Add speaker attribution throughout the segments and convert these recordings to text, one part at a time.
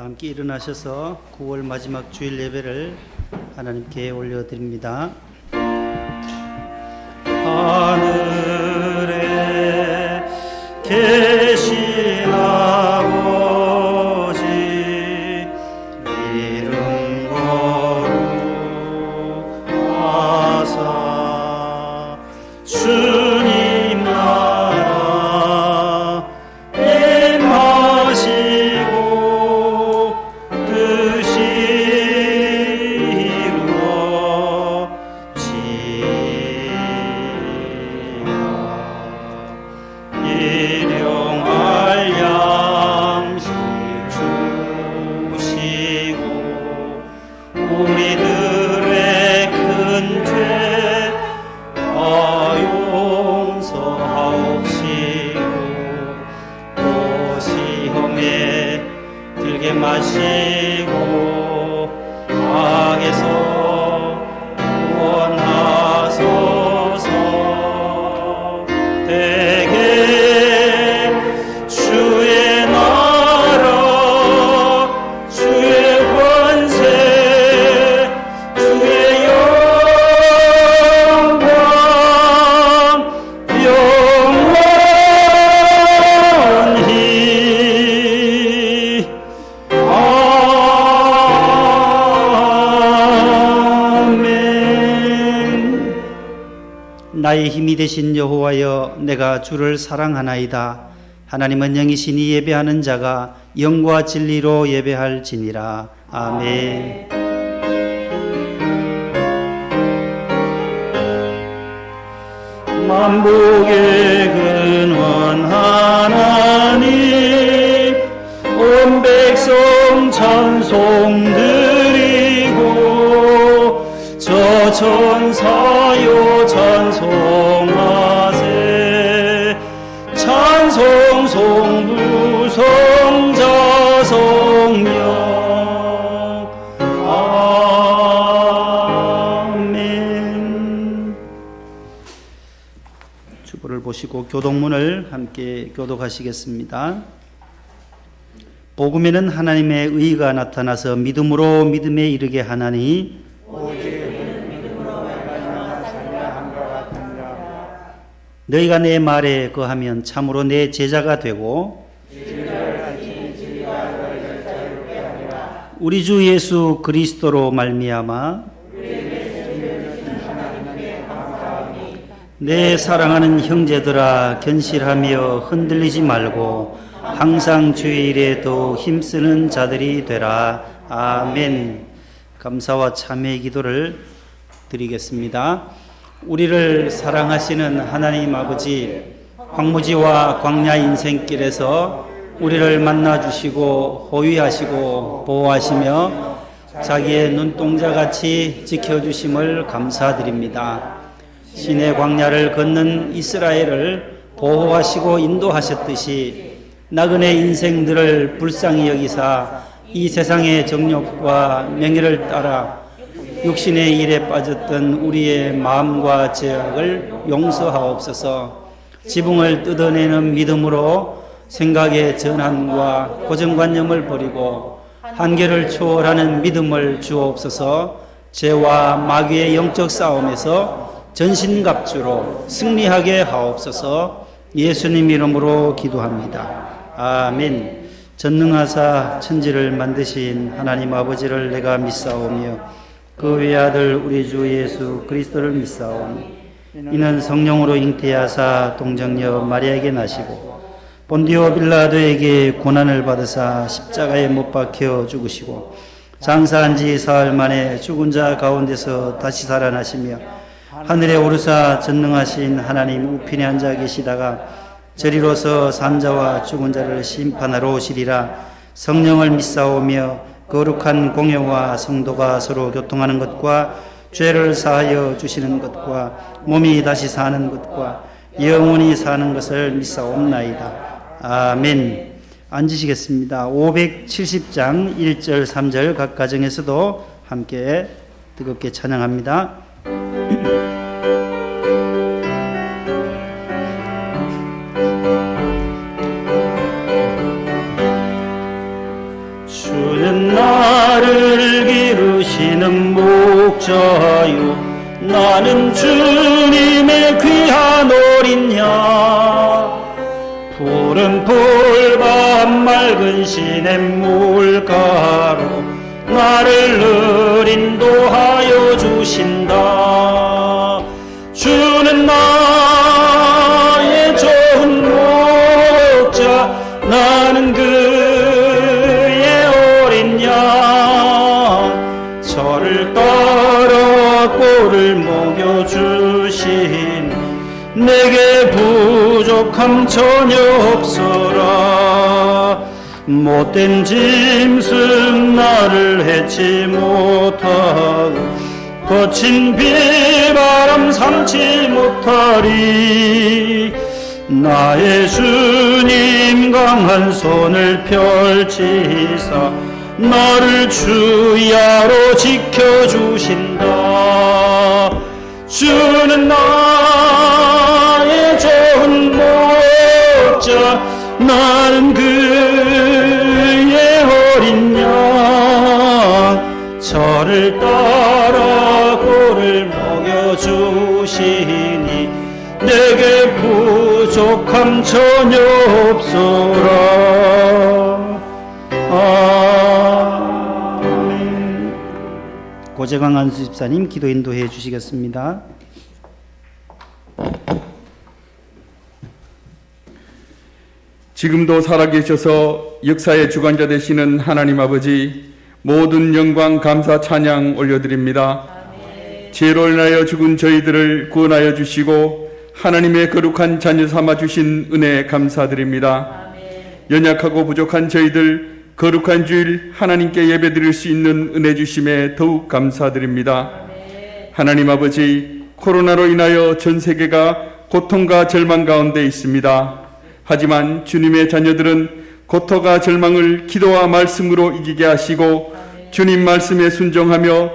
Speaker 1: 다 함께 일어나셔서 9월 마지막 주일 예배를 하나님께 올려드립니다. 하늘에 계신 아버지 이름 거룩하사 주님 나라 임하시고 뜻이 이루어지리라. 일용할 양식 주시고 우리들의 큰 죄 다 용서하옵시고 또 시험에 들게 마시고 악에서 구원하소서. 대개 주의 나라 주의 권세 주의 영광 영원히 아멘. 나의 힘이 되신 여호와여, 내가 주를 사랑하나이다. 하나님은 영이시니 예배하는 자가 영과 진리로 예배할지니라. 아멘. 만복의 근원 하나님 온 백성 찬송 드리고 저 천사요 찬송하세. 찬송 성부 성자 성령 아멘. 주보를 보시고 교독문을 함께 교독하시겠습니다. 복음에는 하나님의 의가 나타나서 믿음으로 믿음에 이르게 하나니 너희가 내 말에 거하면 참으로 내 제자가 되고 우리 주 예수 그리스도로 말미암아 내 사랑하는 형제들아 견실하며 흔들리지 말고 항상 주의 일에도 힘쓰는 자들이 되라. 아멘. 감사와 참회의 기도를 드리겠습니다. 우리를 사랑하시는 하나님 아버지, 황무지와 광야 인생길에서 우리를 만나주시고 호위하시고 보호하시며 자기의 눈동자같이 지켜주심을 감사드립니다. 신의 광야를 걷는 이스라엘을 보호하시고 인도하셨듯이 나그네 인생들을 불쌍히 여기사 이 세상의 정욕과 명예를 따라 육신의 일에 빠졌던 우리의 마음과 죄악을 용서하옵소서. 지붕을 뜯어내는 믿음으로 생각의 전환과 고정관념을 버리고 한계를 초월하는 믿음을 주옵소서. 죄와 마귀의 영적 싸움에서 전신갑주로 승리하게 하옵소서. 예수님 이름으로 기도합니다. 아멘. 전능하사 천지를 만드신 하나님 아버지를 내가 믿사오며 그 외아들 우리 주 예수 그리스도를 믿사오니 이는 성령으로 잉태하사 동정녀 마리아에게 나시고 본디오 빌라도에게 고난을 받으사 십자가에 못 박혀 죽으시고 장사한 지 사흘 만에 죽은 자 가운데서 다시 살아나시며 하늘에 오르사 전능하신 하나님 우편에 앉아 계시다가 저리로서 산자와 죽은 자를 심판하러 오시리라. 성령을 믿사오며 거룩한 공예와 성도가 서로 교통하는 것과 죄를 사하여 주시는 것과 몸이 다시 사는 것과 영원히 사는 것을 믿사옵나이다. 아멘. 앉으시겠습니다. 570장 1절 3절 각 가정에서도 함께 뜨겁게 찬양합니다. 주님 목자요 나는 주님의 귀한 어린 양 푸른 풀밤 맑은 시냇물가로 나를 늘 인도하여 주신다. 주는 나의 좋은 목자 나는 그의 어린 양 저를 따라 꼴을 먹여주신 내게 부족함 전혀 없어라. 못된 짐승 나를 해치 못하고 거친 비바람 삼지 못하리. 나의 주님 강한 손을 펼치사 나를 주야로 지켜주신다. 주는 나의 좋은 목자 나는 그의 어린 양 저를 따라 꼴을 먹여주시니 내게 부족함 전혀 없어라. 아멘. 고재광 안수 집사님 기도 인도해 주시겠습니다.
Speaker 2: 지금도 살아계셔서 역사의 주관자 되시는 하나님 아버지, 모든 영광 감사 찬양 올려드립니다. 죄로 인하여 죽은 저희들을 구원하여 주시고 하나님의 거룩한 자녀 삼아 주신 은혜 감사드립니다. 연약하고 부족한 저희들 거룩한 주일 하나님께 예배드릴 수 있는 은혜 주심에 더욱 감사드립니다. 하나님 아버지, 코로나로 인하여 전 세계가 고통과 절망 가운데 있습니다. 하지만 주님의 자녀들은 고통과 절망을 기도와 말씀으로 이기게 하시고 주님 말씀에 순종하며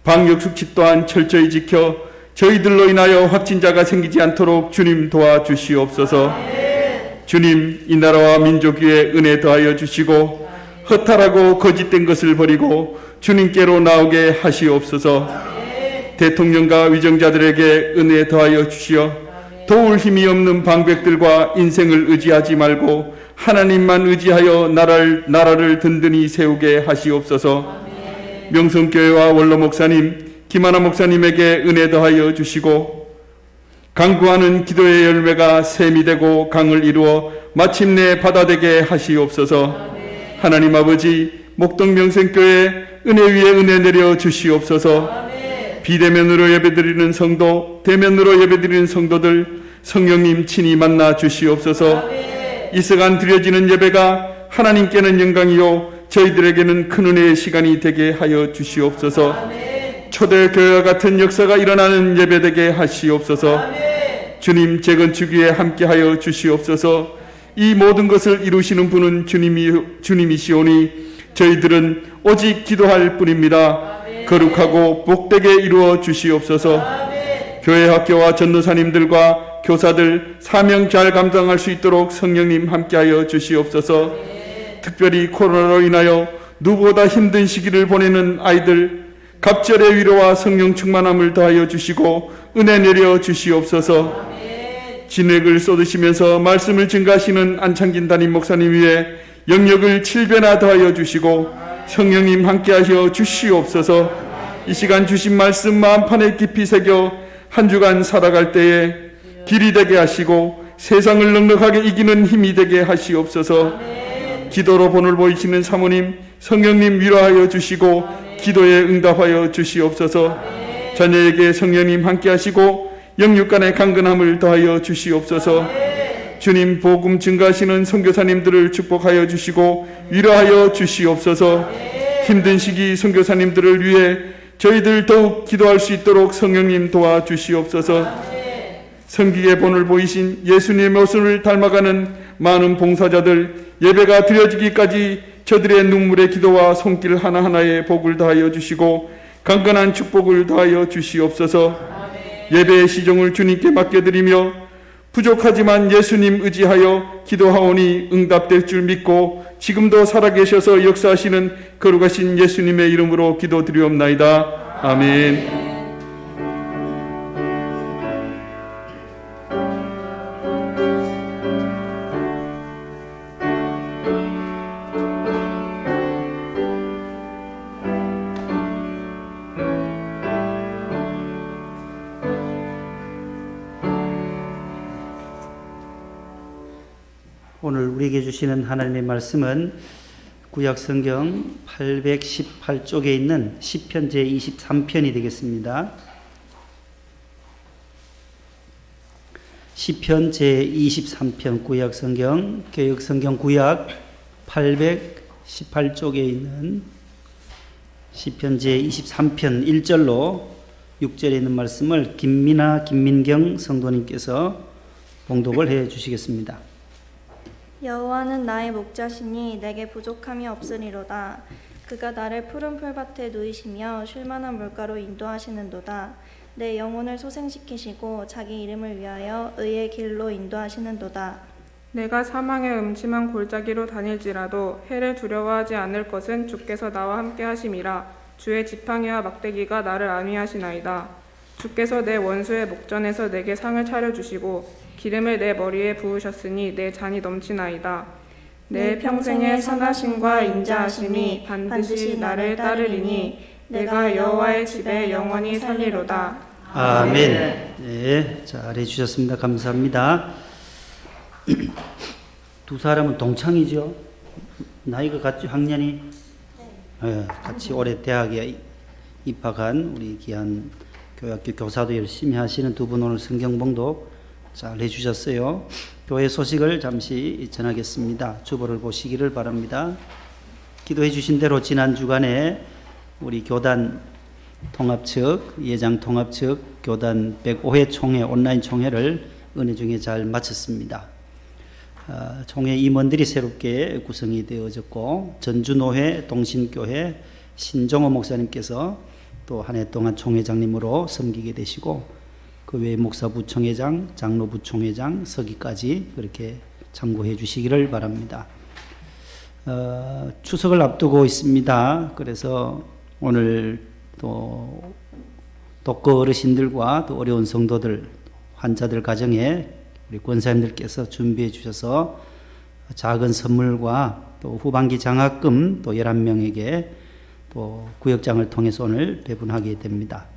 Speaker 2: 방역수칙 또한 철저히 지켜 저희들로 인하여 확진자가 생기지 않도록 주님 도와주시옵소서. 주님, 이 나라와 민족 위에 은혜 더하여 주시고 허탈하고 거짓된 것을 버리고 주님께로 나오게 하시옵소서. 대통령과 위정자들에게 은혜 더하여 주시어 도울 힘이 없는 방백들과 인생을 의지하지 말고 하나님만 의지하여 나라를 든든히 세우게 하시옵소서. 명성교회와 원로 목사님, 김하나 목사님에게 은혜 더하여 주시고 강구하는 기도의 열매가 샘이 되고 강을 이루어 마침내 바다 되게 하시옵소서. 하나님 아버지, 목동 명성교회 은혜 위에 은혜 내려 주시옵소서. 비대면으로 예배드리는 성도, 대면으로 예배드리는 성도들 성령님 친히 만나 주시옵소서. 이 시간 드려지는 예배가 하나님께는 영광이요 저희들에게는 큰 은혜의 시간이 되게 하여 주시옵소서. 초대교회와 같은 역사가 일어나는 예배되게 하시옵소서. 주님, 재건축 위에 함께하여 주시옵소서. 이 모든 것을 이루시는 분은 주님이시오니 저희들은 오직 기도할 뿐입니다. 거룩하고 복되게 이루어 주시옵소서. 교회 학교와 전도사님들과 교사들 사명 잘 감당할 수 있도록 성령님 함께하여 주시옵소서. 특별히 코로나로 인하여 누구보다 힘든 시기를 보내는 아이들 갑절의 위로와 성령 충만함을 더하여 주시고 은혜 내려 주시옵소서. 진액을 쏟으시면서 말씀을 증가하시는 안창진 담임 목사님 위에 영역을 7배나 더하여 주시고 성령님 함께하여 주시옵소서. 이 시간 주신 말씀 마음판에 깊이 새겨 한 주간 살아갈 때에 길이 되게 하시고 세상을 넉넉하게 이기는 힘이 되게 하시옵소서. 기도로 본을 보이시는 사모님, 성령님 위로하여 주시고 기도에 응답하여 주시옵소서. 자녀에게 성령님 함께 하시고 영육간의 강건함을 더하여 주시옵소서. 주님, 복음 증가하시는 선교사님들을 축복하여 주시고 위로하여 주시옵소서. 힘든 시기 선교사님들을 위해 저희들 더욱 기도할 수 있도록 성령님 도와주시옵소서. 성기의 본을 보이신 예수님의 모습을 닮아가는 많은 봉사자들 예배가 드려지기까지 저들의 눈물의 기도와 손길 하나하나에 복을 더하여 주시고 강건한 축복을 더하여 주시옵소서. 예배의 시종을 주님께 맡겨드리며 부족하지만 예수님 의지하여 기도하오니 응답될 줄 믿고 지금도 살아계셔서 역사하시는 거룩하신 예수님의 이름으로 기도드리옵나이다. 아멘.
Speaker 1: 오늘 우리에게 주시는 하나님의 말씀은 구약 성경 818쪽에 있는 시편 제23편이 되겠습니다. 시편 제23편 구약 성경 개역 성경 구약 818쪽에 있는 시편 제23편 1절로 6절에 있는 말씀을 김민경 성도님께서 봉독을 해 주시겠습니다.
Speaker 3: 여호와는 나의 목자시니 내게 부족함이 없으리로다. 그가 나를 푸른 풀밭에 누이시며 쉴만한 물가로 인도하시는도다. 내 영혼을 소생시키시고 자기 이름을 위하여 의의 길로 인도하시는도다.
Speaker 4: 내가 사망의 음침한 골짜기로 다닐지라도 해를 두려워하지 않을 것은 주께서 나와 함께 하심이라. 주의 지팡이와 막대기가 나를 안위하시나이다. 주께서 내 원수의 목전에서 내게 상을 차려주시고 기름을 내 머리에 부으셨으니 내 잔이 넘치나이다. 내 평생의 선하심과 인자하심이 반드시 나를 따르리니 내가 여호와의 집에 영원히 살리로다.
Speaker 1: 아멘. 네, 잘해 주셨습니다. 감사합니다. 두 사람은 동창이죠? 나이가 같죠? 학년이? 네, 같이 올해 대학에 입학한 우리 귀한 교학교 교사도 열심히 하시는 두 분 오늘 성경봉독 잘 해주셨어요. 교회 소식을 잠시 전하겠습니다. 주보를 보시기를 바랍니다. 기도해 주신 대로 지난 주간에 우리 교단 통합 측, 예장 통합 측 교단 105회 총회 온라인 총회를 은혜 중에 잘 마쳤습니다. 총회 임원들이 새롭게 구성이 되어졌고 전주노회 동신교회 신종호 목사님께서 또 한 해 동안 총회장님으로 섬기게 되시고 그 외에 목사부총회장, 장로부총회장, 서기까지 그렇게 참고해 주시기를 바랍니다. 추석을 앞두고 있습니다. 그래서 오늘 또 독거 어르신들과 또 어려운 성도들, 환자들 가정에 우리 권사님들께서 준비해 주셔서 작은 선물과 또 후반기 장학금 또 11명에게 또 구역장을 통해서 오늘 배분하게 됩니다.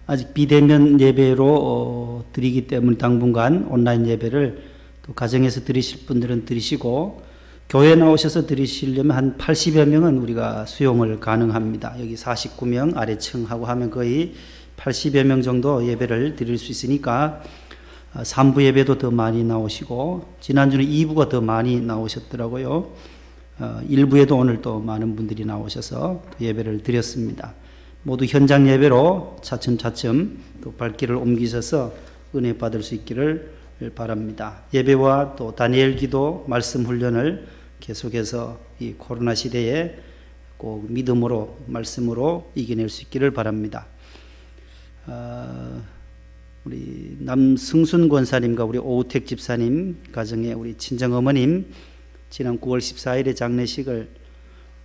Speaker 1: 아직 비대면 예배로 드리기 때문에 당분간 온라인 예배를 또 가정에서 드리실 분들은 드리시고 교회 나오셔서 드리시려면 한 80여 명은 우리가 수용을 가능합니다. 여기 49명 아래층하고 하면 거의 80여 명 정도 예배를 드릴 수 있으니까 3부 예배도 더 많이 나오시고 지난주는 2부가 더 많이 나오셨더라고요. 1부에도 오늘 또 많은 분들이 나오셔서 예배를 드렸습니다. 모두 현장 예배로 차츰차츰 또 발길을 옮기셔서 은혜 받을 수 있기를 바랍니다. 예배와 또 다니엘 기도 말씀 훈련을 계속해서 이 코로나 시대에 꼭 믿음으로 말씀으로 이겨낼 수 있기를 바랍니다. 우리 남승순 권사님과 우리 오우택 집사님 가정에 우리 친정 어머님 지난 9월 14일에 장례식을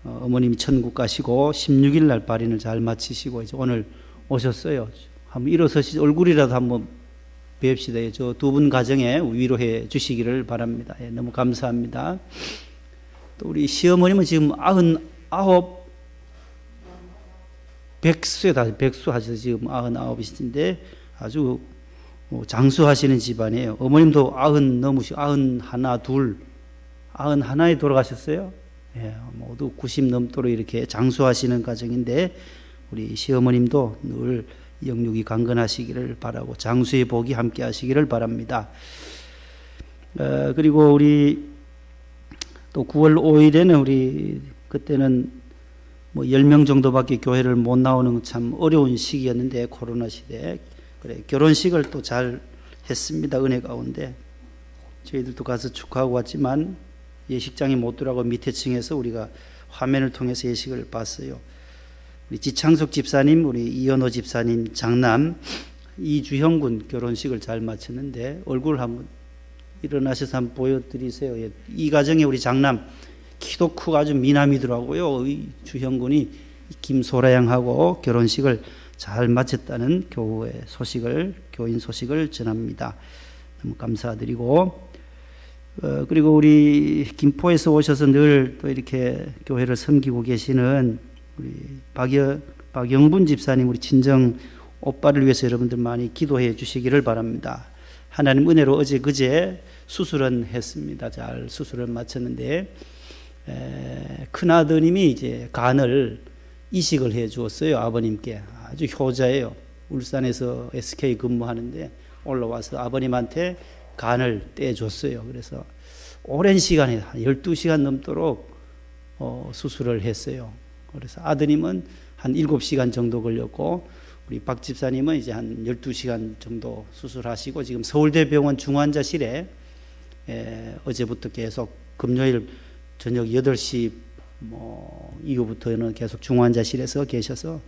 Speaker 1: 어머님이 천국 가시고 16일 날 발인을 잘 마치시고 이제 오늘 오셨어요. 한번 일어서시 얼굴이라도 한번 뵙시다. 저 두 분 가정에 위로해 주시기를 바랍니다. 예, 너무 감사합니다. 또 우리 시어머님은 지금 99 백수 하셔서 지금 99이신데 아주 장수하시는 집안이에요. 어머님도 90 넘으시고 91, 91에 돌아가셨어요. 예, 모두 90 넘도록 이렇게 장수하시는 가정인데 우리 시어머님도 늘 영육이 강건하시기를 바라고 장수의 복이 함께 하시기를 바랍니다. 그리고 우리 또 9월 5일에는 우리 그때는 뭐 10명 정도밖에 교회를 못 나오는 참 어려운 시기였는데 코로나 시대에 그래 결혼식을 또 잘 했습니다. 은혜 가운데 저희들도 가서 축하하고 왔지만 예식장에 못 들어가고 밑에 층에서 우리가 화면을 통해서 예식을 봤어요. 우리 지창석 집사님, 우리 이현호 집사님 장남 이주형 군 결혼식을 잘 마쳤는데 얼굴 한번 일어나셔서 한번 보여드리세요. 이 가정에 우리 장남 키도 크고 아주 미남이더라고요. 이 주형 군이 김소라 양하고 결혼식을 잘 마쳤다는 교인 소식을 전합니다. 너무 감사드리고, 그리고 우리 김포에서 오셔서 늘 또 이렇게 교회를 섬기고 계시는 우리 박영분 집사님, 우리 친정 오빠를 위해서 여러분들 많이 기도해 주시기를 바랍니다. 하나님 은혜로 어제 그제 수술은 했습니다. 잘 수술을 마쳤는데, 큰아드님이 이제 간을 이식을 해 주었어요. 아버님께. 아주 효자예요. 울산에서 SK 근무하는데 올라와서 아버님한테 간을 떼줬어요. 그래서 오랜 시간에 한 12시간 넘도록 수술을 했어요. 그래서 아드님은 한 7시간 정도 걸렸고, 우리 박 집사님은 이제 한 12시간 정도 수술하시고, 지금 서울대병원 중환자실에 어제부터 계속 금요일 저녁 8시 이후부터는 계속 중환자실에서 계셔서,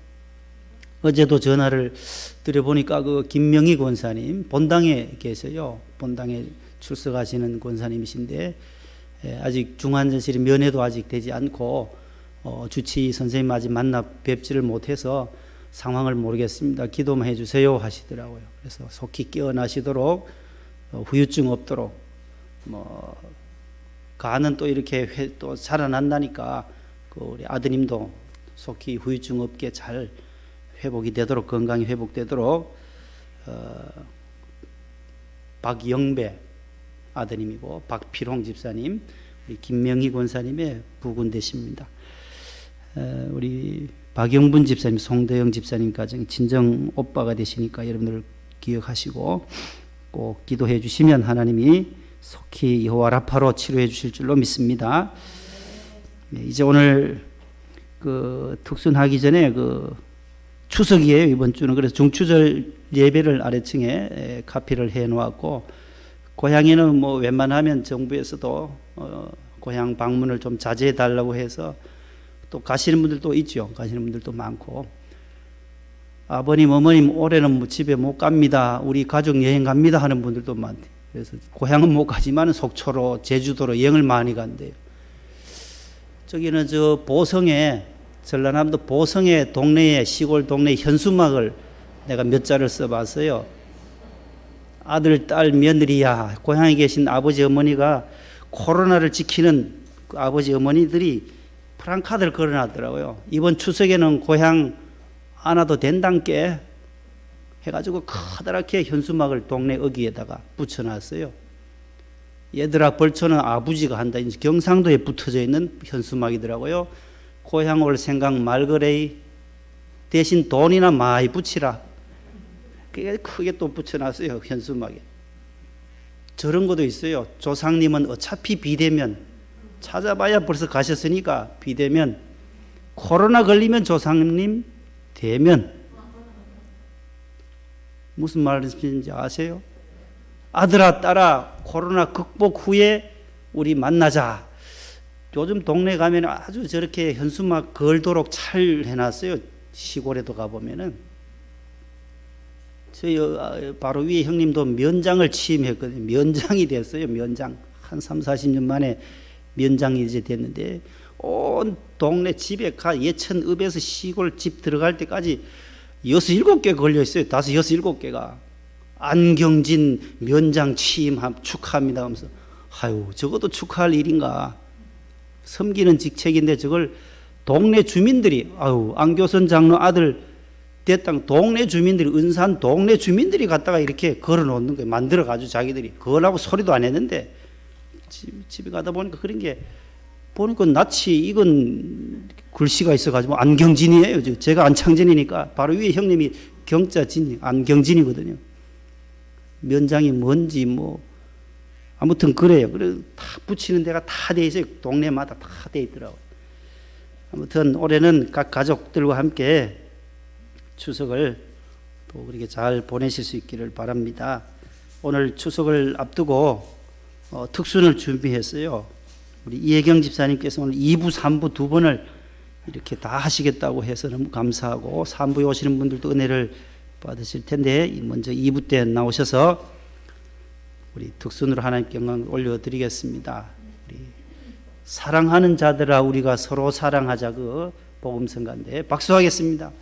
Speaker 1: 어제도 전화를 드려보니까 그 김명희 권사님 본당에 계세요. 본당에 출석하시는 권사님이신데, 아직 중환자실이 면회도 아직 되지 않고 주치 선생님 아직 만나 뵙지를 못해서 상황을 모르겠습니다. 기도만 해주세요 하시더라고요. 그래서 속히 깨어나시도록, 후유증 없도록, 간은 또 이렇게 또 살아난다니까 그 우리 아드님도 속히 후유증 없게 잘 회복이 되도록, 건강이 회복되도록, 박영배 아드님이고 박필홍 집사님, 우리 김명희 권사님의 부군되십니다. 우리 박영분 집사님, 송대영 집사님 가정 친정 오빠가 되시니까 여러분들 기억하시고 꼭 기도해 주시면 하나님이 속히 여호와 라파로 치료해 주실 줄로 믿습니다. 이제 오늘 그 특순하기 전에 그 추석이에요, 이번 주는. 그래서 중추절 예배를 아래층에 카피를 해 놓았고, 고향에는 뭐 웬만하면 정부에서도 고향 방문을 좀 자제해 달라고 해서 또 가시는 분들도 있죠. 가시는 분들도 많고, 아버님, 어머님 올해는 뭐 집에 못 갑니다, 우리 가족 여행 갑니다 하는 분들도 많대요. 그래서 고향은 못 가지만 속초로, 제주도로 여행을 많이 간대요. 저기는 저 보성에, 전라남도 보성의 동네에, 시골 동네 현수막을 내가 몇 자를 써봤어요. 아들, 딸, 며느리야, 고향에 계신 아버지, 어머니가 코로나를 지키는 그 아버지, 어머니들이 프랑카드를 걸어놨더라고요. 이번 추석에는 고향 안 와도 된단께 해가지고 커다랗게 현수막을 동네 어귀에다가 붙여놨어요. 얘들아, 벌초는 아버지가 한다. 이제 경상도에 붙어져 있는 현수막이더라고요. 고향 올 생각 말거래이, 대신 돈이나 많이 붙이라. 그게 크게 또 붙여놨어요, 현수막에. 저런 것도 있어요. 조상님은 어차피 비대면, 찾아봐야 벌써 가셨으니까 비대면, 코로나 걸리면 조상님 대면. 무슨 말인지 아세요? 아들아, 딸아, 코로나 극복 후에 우리 만나자. 요즘 동네 가면 아주 저렇게 현수막 걸도록 잘 해놨어요. 시골에도 가보면은. 저희 바로 위에 형님도 면장을 취임했거든요. 면장이 됐어요. 면장. 한 3, 40년 만에 면장이 이제 됐는데, 온 동네 집에 예천읍에서 시골 집 들어갈 때까지 6, 7개 걸려 있어요. 5, 6, 7개가. 안경진 면장 취임 축하합니다 하면서, 아유, 저것도 축하할 일인가. 섬기는 직책인데 저걸 동네 주민들이, 아유, 안교선 장로 아들 됐당, 동네 주민들이, 은산 동네 주민들이 갖다가 이렇게 걸어 놓는 거예요. 만들어 가지고 자기들이. 그거라고 소리도 안 했는데, 집에 가다 보니까 그런 게, 보니까 낯이 익은 글씨가 있어가지고 안경진이에요. 제가 안창진이니까 바로 위에 형님이 경자진, 안경진이거든요. 면장이 뭔지 뭐 아무튼 그래요. 그래서 다 붙이는 데가 다 돼 있어요. 동네마다 다 돼 있더라고요. 아무튼 올해는 각 가족들과 함께 추석을 또 그렇게 잘 보내실 수 있기를 바랍니다. 오늘 추석을 앞두고 특순을 준비했어요. 우리 이혜경 집사님께서 오늘 2부, 3부 두 번을 이렇게 다 하시겠다고 해서 너무 감사하고, 3부에 오시는 분들도 은혜를 받으실 텐데, 먼저 2부 때 나오셔서 우리 특순으로 하나님께 영광을 올려드리겠습니다. 우리 사랑하는 자들아, 우리가 서로 사랑하자, 그 복음성가인데 박수하겠습니다.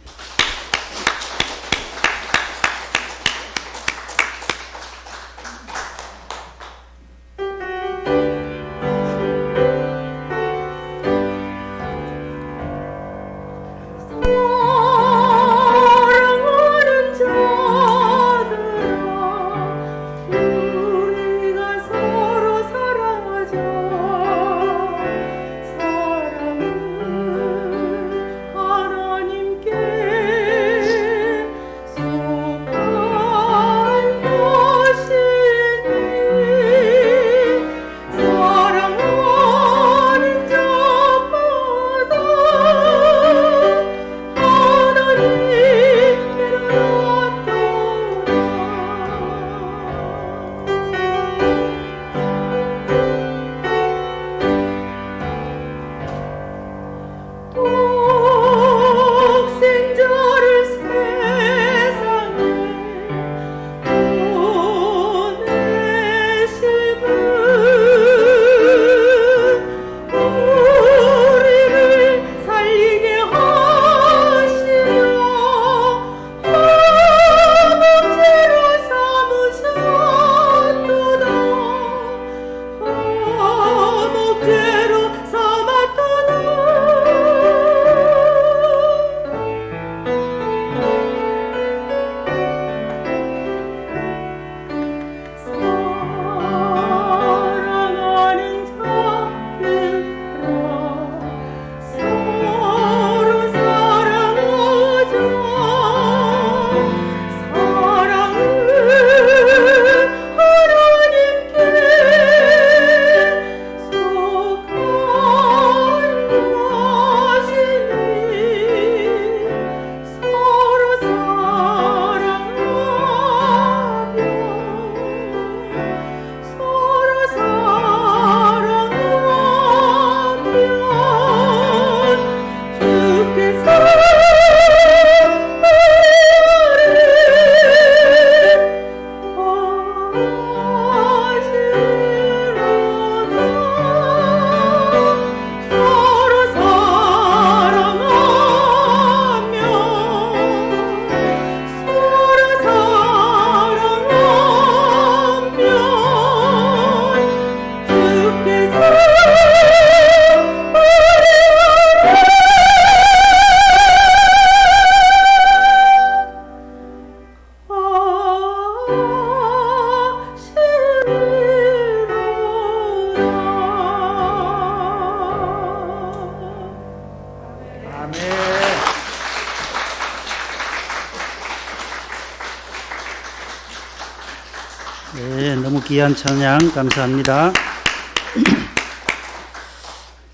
Speaker 1: 네, 너무 귀한 찬양 감사합니다.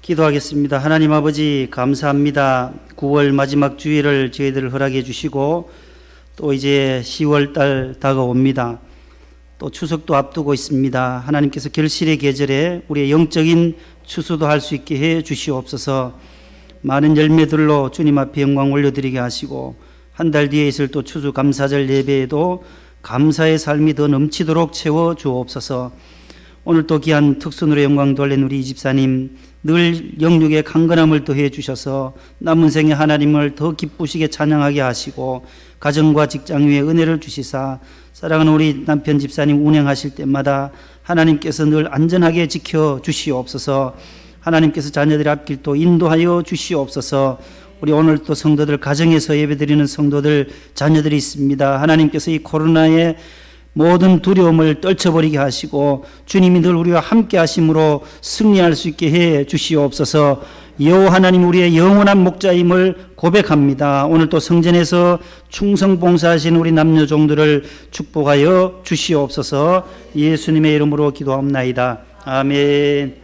Speaker 1: 기도하겠습니다. 하나님 아버지 감사합니다. 9월 마지막 주일을 저희들을 허락해 주시고 또 이제 10월 달 다가옵니다. 또 추석도 앞두고 있습니다. 하나님께서 결실의 계절에 우리의 영적인 추수도 할 수 있게 해 주시옵소서. 많은 열매들로 주님 앞에 영광 올려드리게 하시고 한 달 뒤에 있을 또 추수 감사절 예배에도 감사의 삶이 더 넘치도록 채워 주옵소서. 오늘 또 귀한 특순으로 영광 돌린 우리 이 집사님 늘 영육의 강건함을 더해 주셔서 남은 생에 하나님을 더 기쁘시게 찬양하게 하시고 가정과 직장 위에 은혜를 주시사 사랑하는 우리 남편 집사님 운행하실 때마다 하나님께서 늘 안전하게 지켜 주시옵소서. 하나님께서 자녀들의 앞길도 인도하여 주시옵소서. 우리 오늘 또 성도들 가정에서 예배드리는 성도들 자녀들이 있습니다. 하나님께서 이 코로나의 모든 두려움을 떨쳐버리게 하시고 주님이 늘 우리와 함께 하심으로 승리할 수 있게 해 주시옵소서. 여호와 하나님 우리의 영원한 목자임을 고백합니다. 오늘 또 성전에서 충성 봉사하신 우리 남녀 종들을 축복하여 주시옵소서. 예수님의 이름으로 기도합나이다. 아멘.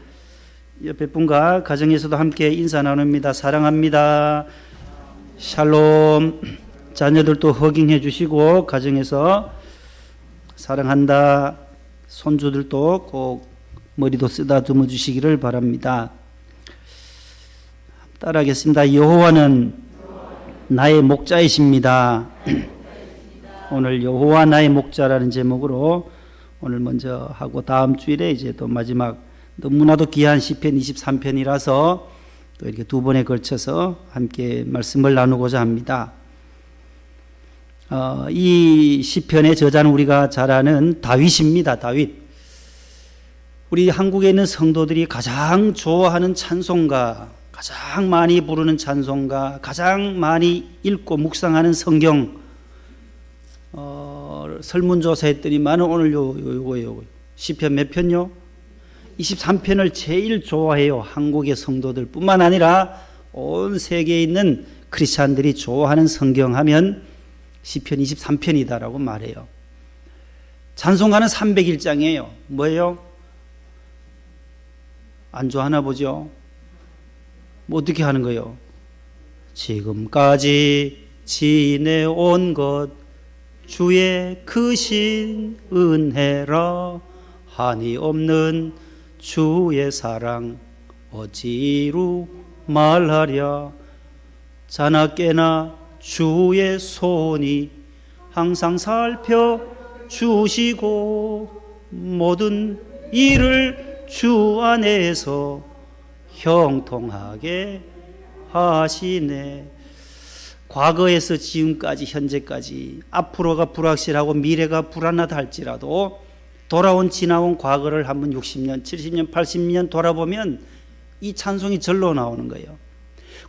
Speaker 1: 옆에 분과 가정에서도 함께 인사 나눕니다. 사랑합니다. 샬롬. 자녀들도 허깅해 주시고 가정에서 사랑한다. 손주들도 꼭 머리도 쓰다듬어 주시기를 바랍니다. 따라하겠습니다. 여호와는 나의 목자이십니다. 오늘 여호와 나의 목자라는 제목으로 오늘 먼저 하고 다음 주일에 이제 또 마지막 너무나도 귀한 시편 23편이라서 또 이렇게 두 번에 걸쳐서 함께 말씀을 나누고자 합니다. 이 시편의 저자는 우리가 잘 아는 다윗입니다. 다윗. 우리 한국에 있는 성도들이 가장 좋아하는 찬송가, 가장 많이 부르는 찬송가, 가장 많이 읽고 묵상하는 성경, 설문조사했더니만 오늘 요거 시편 몇 편요? 23편을 제일 좋아해요. 한국의 성도들 뿐만 아니라 온 세계에 있는 크리스찬들이 좋아하는 성경 하면 시편 23편이다라고 말해요. 찬송가는 301장이에요. 뭐예요? 안 좋아하나 보죠? 뭐 어떻게 하는 거예요? 지금까지 지내온 것 주의 크신 은혜라 한이 없는 주의 사랑 어찌루 말하랴 자나깨나 주의 손이 항상 살펴주시고 모든 일을 주 안에서 형통하게 하시네. 과거에서 지금까지 현재까지 앞으로가 불확실하고 미래가 불안하다 할지라도 돌아온 지나온 과거를 한번 60년, 70년, 80년 돌아보면 이 찬송이 절로 나오는 거예요.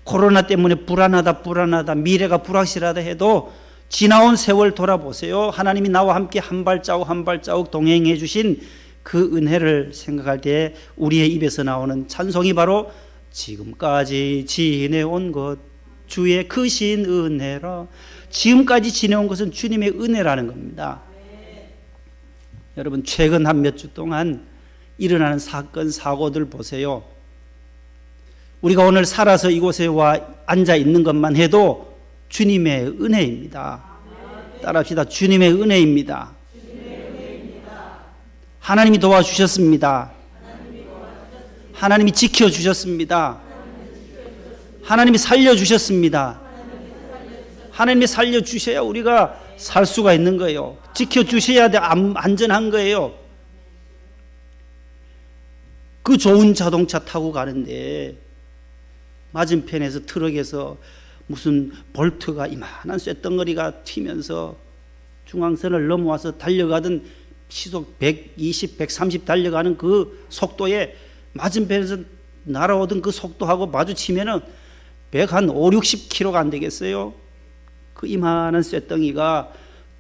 Speaker 1: 코로나 때문에 불안하다 미래가 불확실하다 해도 지나온 세월 돌아보세요. 하나님이 나와 함께 한 발자국 동행해 주신 그 은혜를 생각할 때 우리의 입에서 나오는 찬송이 바로 지금까지 지내온 것 주의 크신 은혜라. 지금까지 지내온 것은 주님의 은혜라는 겁니다. 여러분 최근 한 몇 주 동안 일어나는 사건 사고들 보세요. 우리가 오늘 살아서 이곳에 와 앉아 있는 것만 해도 주님의 은혜입니다. 따라합시다. 주님의 은혜입니다. 하나님이 도와주셨습니다. 하나님이 지켜주셨습니다. 하나님이 살려주셨습니다. 하나님이 살려주셔야 우리가 살 수가 있는 거예요. 지켜주셔야 돼. 안전한 거예요. 그 좋은 자동차 타고 가는데 맞은편에서 트럭에서 무슨 볼트가 이만한 쇳덩어리가 튀면서 중앙선을 넘어와서 달려가던 시속 120, 130 달려가는 그 속도에 맞은편에서 날아오던 그 속도하고 마주치면은 105, 60km가 안 되겠어요? 그 이만한 쇳덩이가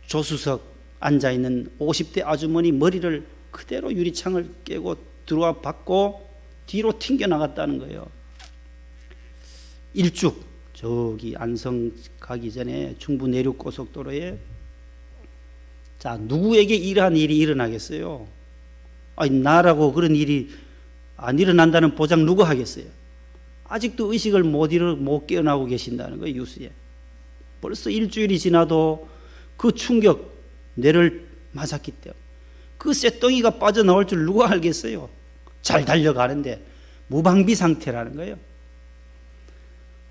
Speaker 1: 조수석 앉아있는 50대 아주머니 머리를 그대로 유리창을 깨고 들어와 받고 뒤로 튕겨나갔다는 거예요. 일죽 저기 안성 가기 전에 중부 내륙고속도로에 자 누구에게 이러한 일이 일어나겠어요? 아니 나라고 그런 일이 안 일어난다는 보장 누가 하겠어요? 아직도 의식을 못 깨어나고 계신다는 거예요. 유수에 벌써 일주일이 지나도 그 충격 뇌를 맞았기 때문에 그 쇳덩이가 빠져나올 줄 누가 알겠어요? 잘 달려가는데 무방비 상태라는 거예요.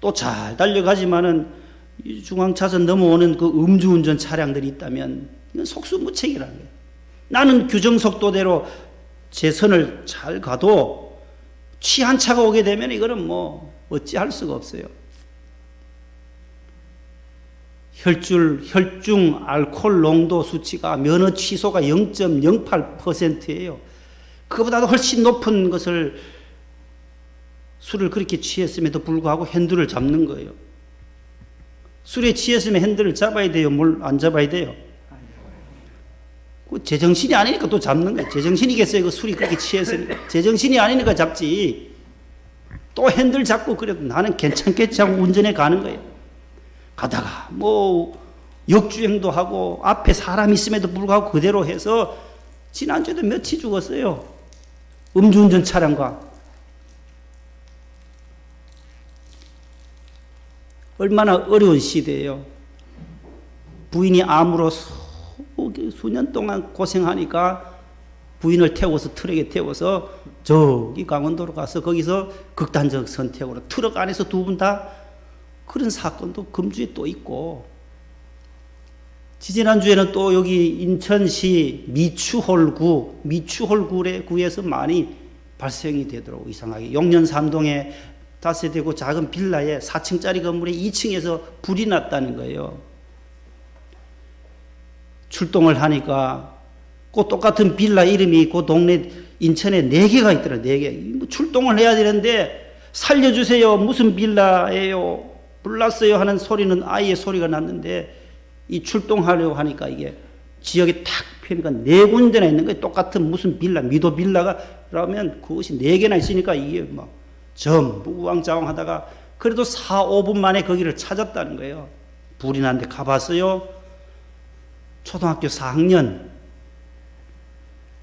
Speaker 1: 또 잘 달려가지만은 중앙차선 넘어오는 그 음주운전 차량들이 있다면 이건 속수무책이라는 거예요. 나는 규정속도대로 제 선을 잘 가도 취한 차가 오게 되면 이거는 뭐 어찌할 수가 없어요. 혈중 알코올 농도 수치가 면허 취소가 0.08%예요. 그보다도 훨씬 높은 것을 술을 그렇게 취했음에도 불구하고 핸들을 잡는 거예요. 술에 취했으면 핸들을 잡아야 돼요? 뭘 안 잡아야 돼요? 그 제정신이 아니니까 또 잡는 거예요. 제정신이겠어요? 그 술이 그렇게 취했으니까. 제정신이 아니니까 잡지. 또 핸들 잡고 그래도 나는 괜찮겠지 하고 운전해 가는 거예요. 가다가 뭐 역주행도 하고 앞에 사람 있음에도 불구하고 그대로 해서 지난주에도 며칠 죽었어요. 음주운전 차량과. 얼마나 어려운 시대예요. 부인이 암으로 수년 동안 고생하니까 부인을 태워서 트럭에 태워서 저기 강원도로 가서 거기서 극단적 선택으로 트럭 안에서 두 분 다 그런 사건도 금주에 또 있고, 지지난주에는 또 여기 인천시 미추홀구에서 많이 발생이 되더라고요. 이상하게 용nhân 삼동에 다세대고 작은 빌라에 4층짜리 건물에 2층에서 불이 났다는 거예요. 출동을 하니까 그 똑같은 빌라 이름이 그 동네 인천에 4개가 있더라. 4개. 뭐 출동을 해야 되는데 살려주세요. 무슨 빌라예요? 불났어요 하는 소리는 아이의 소리가 났는데 이 출동하려고 하니까 이게 지역에 탁 펴니까 4군데나 있는 거예요. 똑같은 무슨 빌라, 미도 빌라가 그러면 그것이 4개나 있으니까 이게 막 전부 우왕좌왕하다가 그래도 4, 5분 만에 거기를 찾았다는 거예요. 불이 났는데 가봤어요. 초등학교 4학년,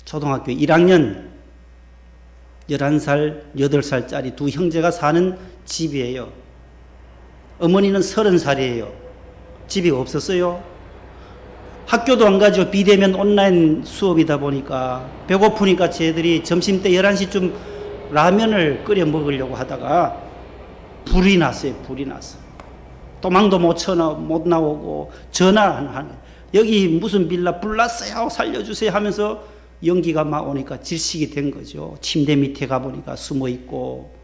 Speaker 1: 초등학교 1학년 11살, 8살짜리 두 형제가 사는 집이에요. 어머니는 30살이에요. 집이 없었어요. 학교도 안 가죠. 비대면 온라인 수업이다 보니까 배고프니까 쟤들이 점심때 11시쯤 라면을 끓여 먹으려고 하다가 불이 났어요. 불이 났어. 도망도 못 나오고 전화하는 여기 무슨 빌라 불났어요. 살려주세요 하면서 연기가 막 오니까 질식이 된 거죠. 침대 밑에 가보니까 숨어 있고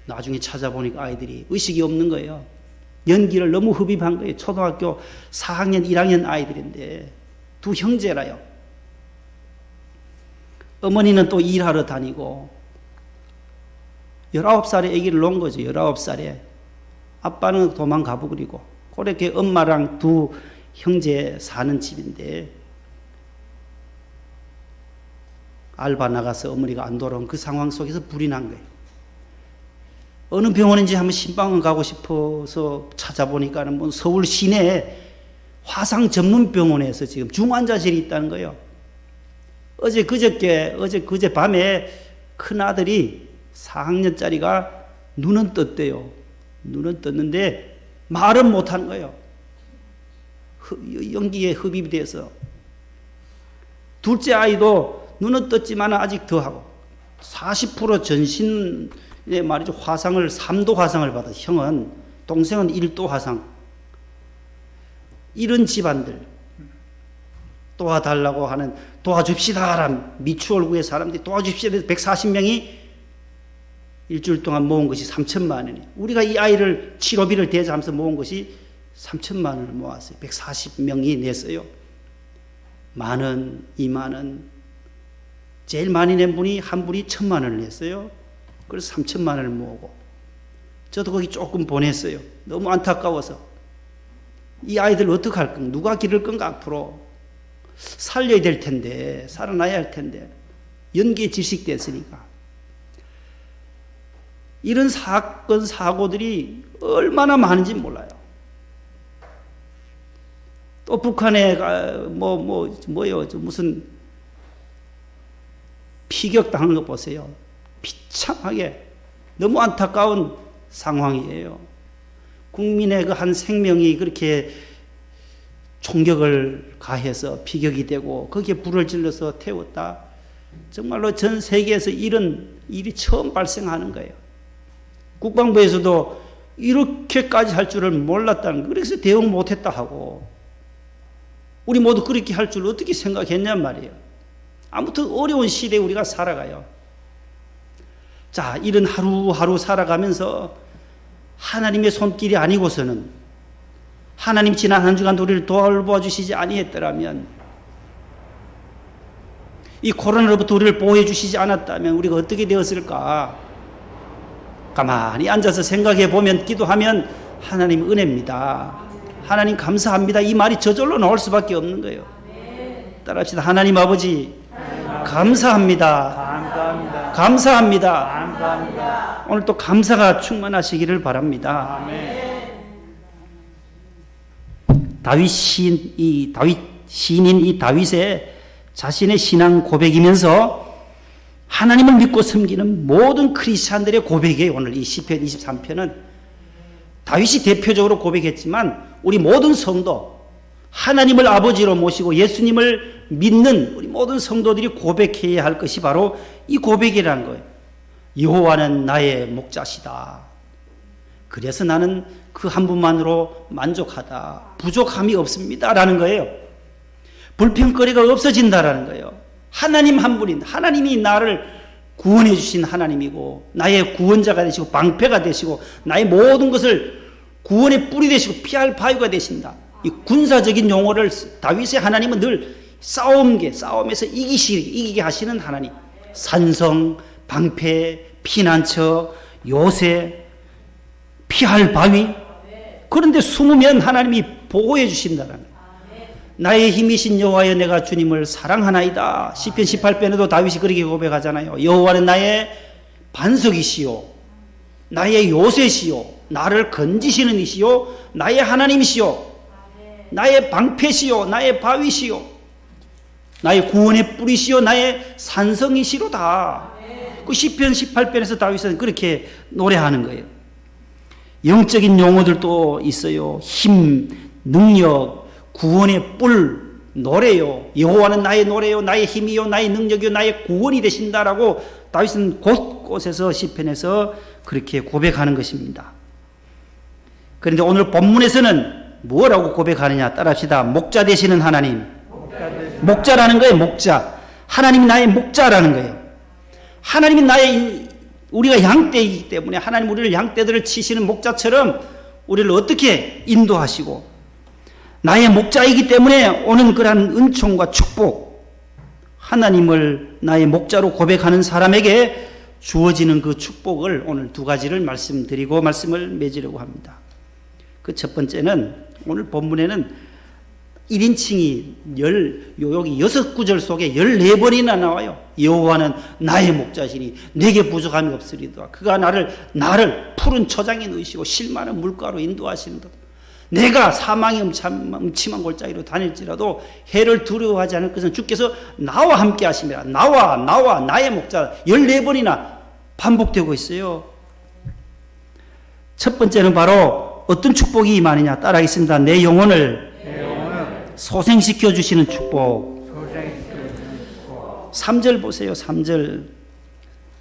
Speaker 1: 나중에 찾아보니까 아이들이 의식이 없는 거예요. 연기를 너무 흡입한 거예요. 초등학교 4학년, 1학년 아이들인데 두 형제라요. 어머니는 또 일하러 다니고 19살에 아기를 놓은 거죠. 19살에. 아빠는 도망가고 그리고 그렇게 엄마랑 두 형제 사는 집인데 알바 나가서 어머니가 안 돌아온 그 상황 속에서 불이 난 거예요. 어느 병원인지 한번 신방을 가고 싶어서 찾아보니까는 뭐 서울 시내 화상 전문 병원에서 지금 중환자실이 있다는 거예요. 어제 그제 밤에 큰 아들이 4학년짜리가 눈은 떴대요. 눈은 떴는데 말은 못하는 거예요. 연기에 흡입이 돼서. 둘째 아이도 눈은 떴지만 아직 더하고 40% 전신에 말이죠. 화상을 3도 화상을 받아. 형은 동생은 1도 화상. 이런 집안들 도와달라고 하는 도와줍시다라는 미추홀구의 사람들이 도와줍시다. 140명이 일주일 동안 모은 것이 3천만 원이에요. 우리가 이 아이를 치료비를 대자하면서 모은 것이 3천만 원을 모았어요. 140명이 냈어요. 10,000원, 20,000원. 제일 많이 낸 분이 한 분이 1,000만 원을 냈어요. 그래서 3천만 원을 모으고 저도 거기 조금 보냈어요. 너무 안타까워서 이 아이들 어떻게 할 건가? 누가 기를 건가? 앞으로 살려야 될 텐데 살아나야 할 텐데 연기에 질식됐으니까 이런 사건 사고들이 얼마나 많은지 몰라요. 또 북한에 무슨 피격당한 거 보세요. 비참하게 너무 안타까운 상황이에요. 국민의 그 한 생명이 그렇게 총격을 가해서 피격이 되고 거기에 불을 질러서 태웠다. 정말로 전 세계에서 이런 일이 처음 발생하는 거예요. 국방부에서도 이렇게까지 할 줄을 몰랐다는 거. 그래서 대응 못했다 하고 우리 모두 그렇게 할 줄 어떻게 생각했냔 말이에요. 아무튼 어려운 시대에 우리가 살아가요. 자, 이런 하루하루 살아가면서 하나님의 손길이 아니고서는 하나님 지난 한 주간 우리를 돌보아주시지 아니했더라면 이 코로나로부터 우리를 보호해 주시지 않았다면 우리가 어떻게 되었을까? 가만히 앉아서 생각해 보면 기도하면 하나님 은혜입니다. 하나님 감사합니다. 이 말이 저절로 나올 수밖에 없는 거예요. 따라합시다. 하나님 아버지 감사합니다. 감사합니다. 오늘 또 감사가 충만하시기를 바랍니다. 다윗 시인인 이 다윗의 자신의 신앙 고백이면서 하나님을 믿고 섬기는 모든 크리스찬들의 고백이에요. 오늘 이 시편 23편은 다윗이 대표적으로 고백했지만 우리 모든 성도 하나님을 아버지로 모시고 예수님을 믿는 우리 모든 성도들이 고백해야 할 것이 바로 이 고백이라는 거예요. 여호와는 나의 목자시다. 그래서 나는 그 한 분만으로 만족하다. 부족함이 없습니다. 라는 거예요. 불평거리가 없어진다라는 거예요. 하나님 한 분인 하나님이 나를 구원해 주신 하나님이고 나의 구원자가 되시고 방패가 되시고 나의 모든 것을 구원의 뿔이 되시고 피할 바위가 되신다. 이 군사적인 용어를 다윗의 하나님은 늘 싸움에서 이기게 하시는 하나님. 산성, 방패, 피난처, 요새, 피할 바위. 그런데 숨으면 하나님이 보호해 주신다는 거예요. 나의 힘이신 여호와여 내가 주님을 사랑하나이다. 시편 18편에도 다윗이 그렇게 고백하잖아요. 여호와는 나의 반석이시요 나의 요새시요 나를 건지시는 이시요 나의 하나님이시요 나의 방패시요 나의 바위시요 나의 구원의 뿌리시요 나의 산성이시로다. 그 시편 18편에서 다윗은 그렇게 노래하는 거예요. 영적인 용어들도 있어요. 힘, 능력, 구원의 뿔, 노래요. 여호와는 나의 노래요, 나의 힘이요, 나의 능력이요, 나의 구원이 되신다라고 다윗은 곳곳에서 시편에서 그렇게 고백하는 것입니다. 그런데 오늘 본문에서는 뭐라고 고백하느냐 따라합시다. 목자 되시는 하나님. 목자라는 거예요. 목자. 하나님이 나의 목자라는 거예요. 하나님이 우리가 양떼이기 때문에 하나님 우리를 양떼들을 치시는 목자처럼 우리를 어떻게 인도하시고 나의 목자이기 때문에 오는 그러한 은총과 축복, 하나님을 나의 목자로 고백하는 사람에게 주어지는 그 축복을 오늘 두 가지를 말씀드리고 말씀을 맺으려고 합니다. 그 첫 번째는 오늘 본문에는 1인칭이 여기 6구절 속에 14번이나 나와요. 여호와는 나의 목자시니 내게 부족함이 없으리도다. 그가 나를 푸른 초장에 넣으시고 실만한 물가로 인도하시는도다. 내가 사망의 음침한 골짜기로 다닐지라도 해를 두려워하지 않을 것은 주께서 나와 함께 하심이라. 나와 나의 목자 14번이나 반복되고 있어요. 첫 번째는 바로 어떤 축복이 임하느냐 따라하겠습니다. 내 영혼을 소생시켜 주시는 축복. 3절 보세요. 3절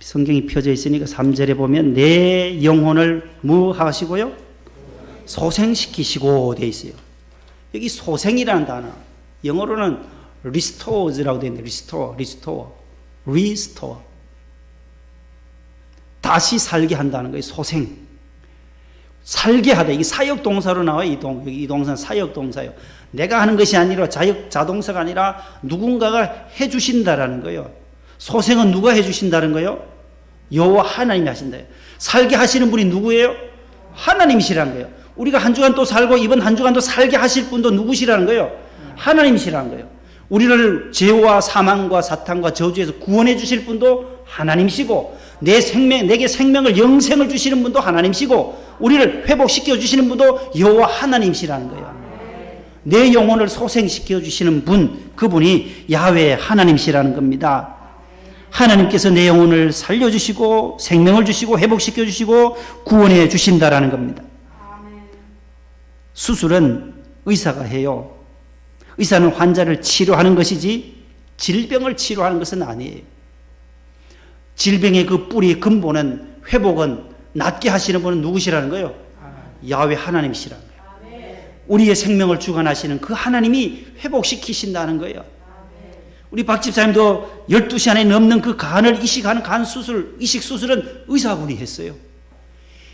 Speaker 1: 성경이 펴져 있으니까 3절에 보면 내 영혼을 뭐 하시고요? 소생시키시고 되어 있어요. 여기 소생이라는 단어 영어로는 restore라고 되어 있는데 restore 다시 살게 한다는 거예요. 소생 살게 하다. 이게 사역 동사로 나와요. 여기 이 동사는 사역 동사예요. 내가 하는 것이 아니라 자동사가 아니라 누군가가 해주신다라는 거예요. 소생은 누가 해주신다는 거예요? 여호와 하나님이 하신다요. 살게 하시는 분이 누구예요? 하나님이시라는 거예요. 우리가 한 주간 또 살고 이번 한 주간도 살게 하실 분도 누구시라는 거예요? 하나님이시라는 거예요. 우리를 죄와 사망과 사탄과 저주에서 구원해 주실 분도 하나님이시고 내게 생명을 영생을 주시는 분도 하나님이시고 우리를 회복시켜 주시는 분도 여호와 하나님이시라는 거예요. 내 영혼을 소생시켜 주시는 분, 그분이 야훼 하나님이시라는 겁니다. 하나님께서 내 영혼을 살려주시고 생명을 주시고 회복시켜 주시고 구원해 주신다라는 겁니다. 수술은 의사가 해요. 의사는 환자를 치료하는 것이지 질병을 치료하는 것은 아니에요. 질병의 그 뿌리 근본은 회복은 낫게 하시는 분은 누구시라는 거예요? 야훼 하나님이시라는 거예요. 우리의 생명을 주관하시는 그 하나님이 회복시키신다는 거예요. 우리 박 집사님도 12시간에 넘는 그 간을 이식하는 이식 수술은 의사분이 했어요.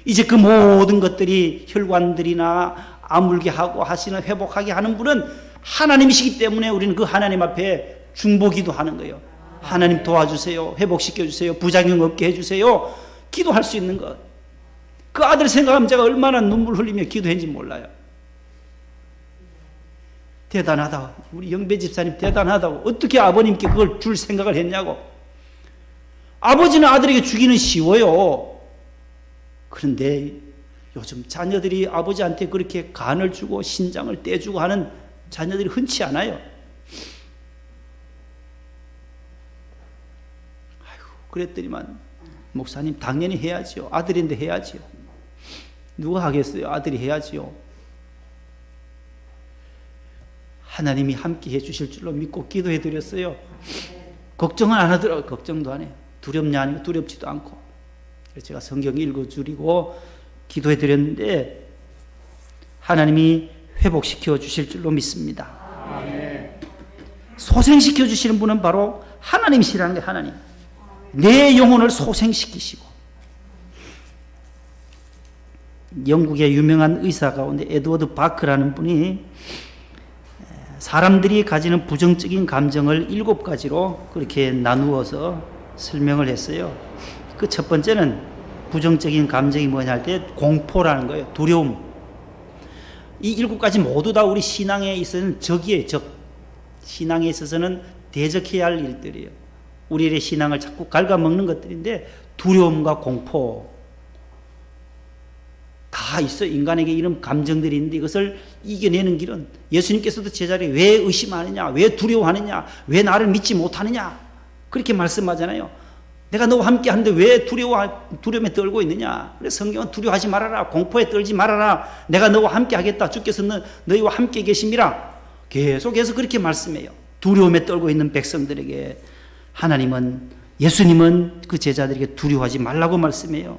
Speaker 1: 이제 그 모든 것들이 혈관들이나 아물게 하고 하시는 회복하게 하는 분은 하나님이시기 때문에 우리는 그 하나님 앞에 중보기도 하는 거예요. 하나님 도와주세요. 회복시켜 주세요. 부작용 없게 해주세요. 기도할 수 있는 것. 그 아들 생각하면 제가 얼마나 눈물 흘리며 기도했는지 몰라요. 대단하다. 우리 영배 집사님 대단하다고. 어떻게 아버님께 그걸 줄 생각을 했냐고. 아버지는 아들에게 주기는 쉬워요. 그런데 요즘 자녀들이 아버지한테 그렇게 간을 주고 신장을 떼주고 하는 자녀들이 흔치 않아요. 아이고, 그랬더니만 목사님 당연히 해야지요. 아들인데 해야지요. 누가 하겠어요? 아들이 해야지요. 하나님이 함께 해주실 줄로 믿고 기도해 드렸어요. 걱정은 안 하더라고요. 걱정도 안 해요. 두렵냐 아니면 두렵지도 않고. 그래서 제가 성경 읽어드리고 기도해 드렸는데 하나님이 회복시켜 주실 줄로 믿습니다. 아멘. 소생시켜 주시는 분은 바로 하나님이시라는 거예요. 하나님. 내 영혼을 소생시키시고, 영국의 유명한 의사 가운데 에드워드 바크라는 분이 사람들이 가지는 부정적인 감정을 7가지로 그렇게 나누어서 설명을 했어요. 그 첫 번째는 부정적인 감정이 뭐냐 할 때 공포라는 거예요. 두려움. 이 7가지 모두 다 우리 신앙에 있어서는 적이에요. 적. 신앙에 있어서는 대적해야 할 일들이에요. 우리의 신앙을 자꾸 갉아먹는 것들인데 두려움과 공포 다 있어. 인간에게 이런 감정들이 있는데 이것을 이겨내는 길은 예수님께서도 제자리에 왜 의심하느냐, 왜 두려워하느냐, 왜 나를 믿지 못하느냐 그렇게 말씀하잖아요. 내가 너와 함께 하는데 왜 두려움에 떨고 있느냐. 그래서 성경은 두려워하지 말아라, 공포에 떨지 말아라, 내가 너와 함께 하겠다, 주께서 너희와 함께 계심이라 계속해서 그렇게 말씀해요. 두려움에 떨고 있는 백성들에게 하나님은, 예수님은 그 제자들에게 두려워하지 말라고 말씀해요.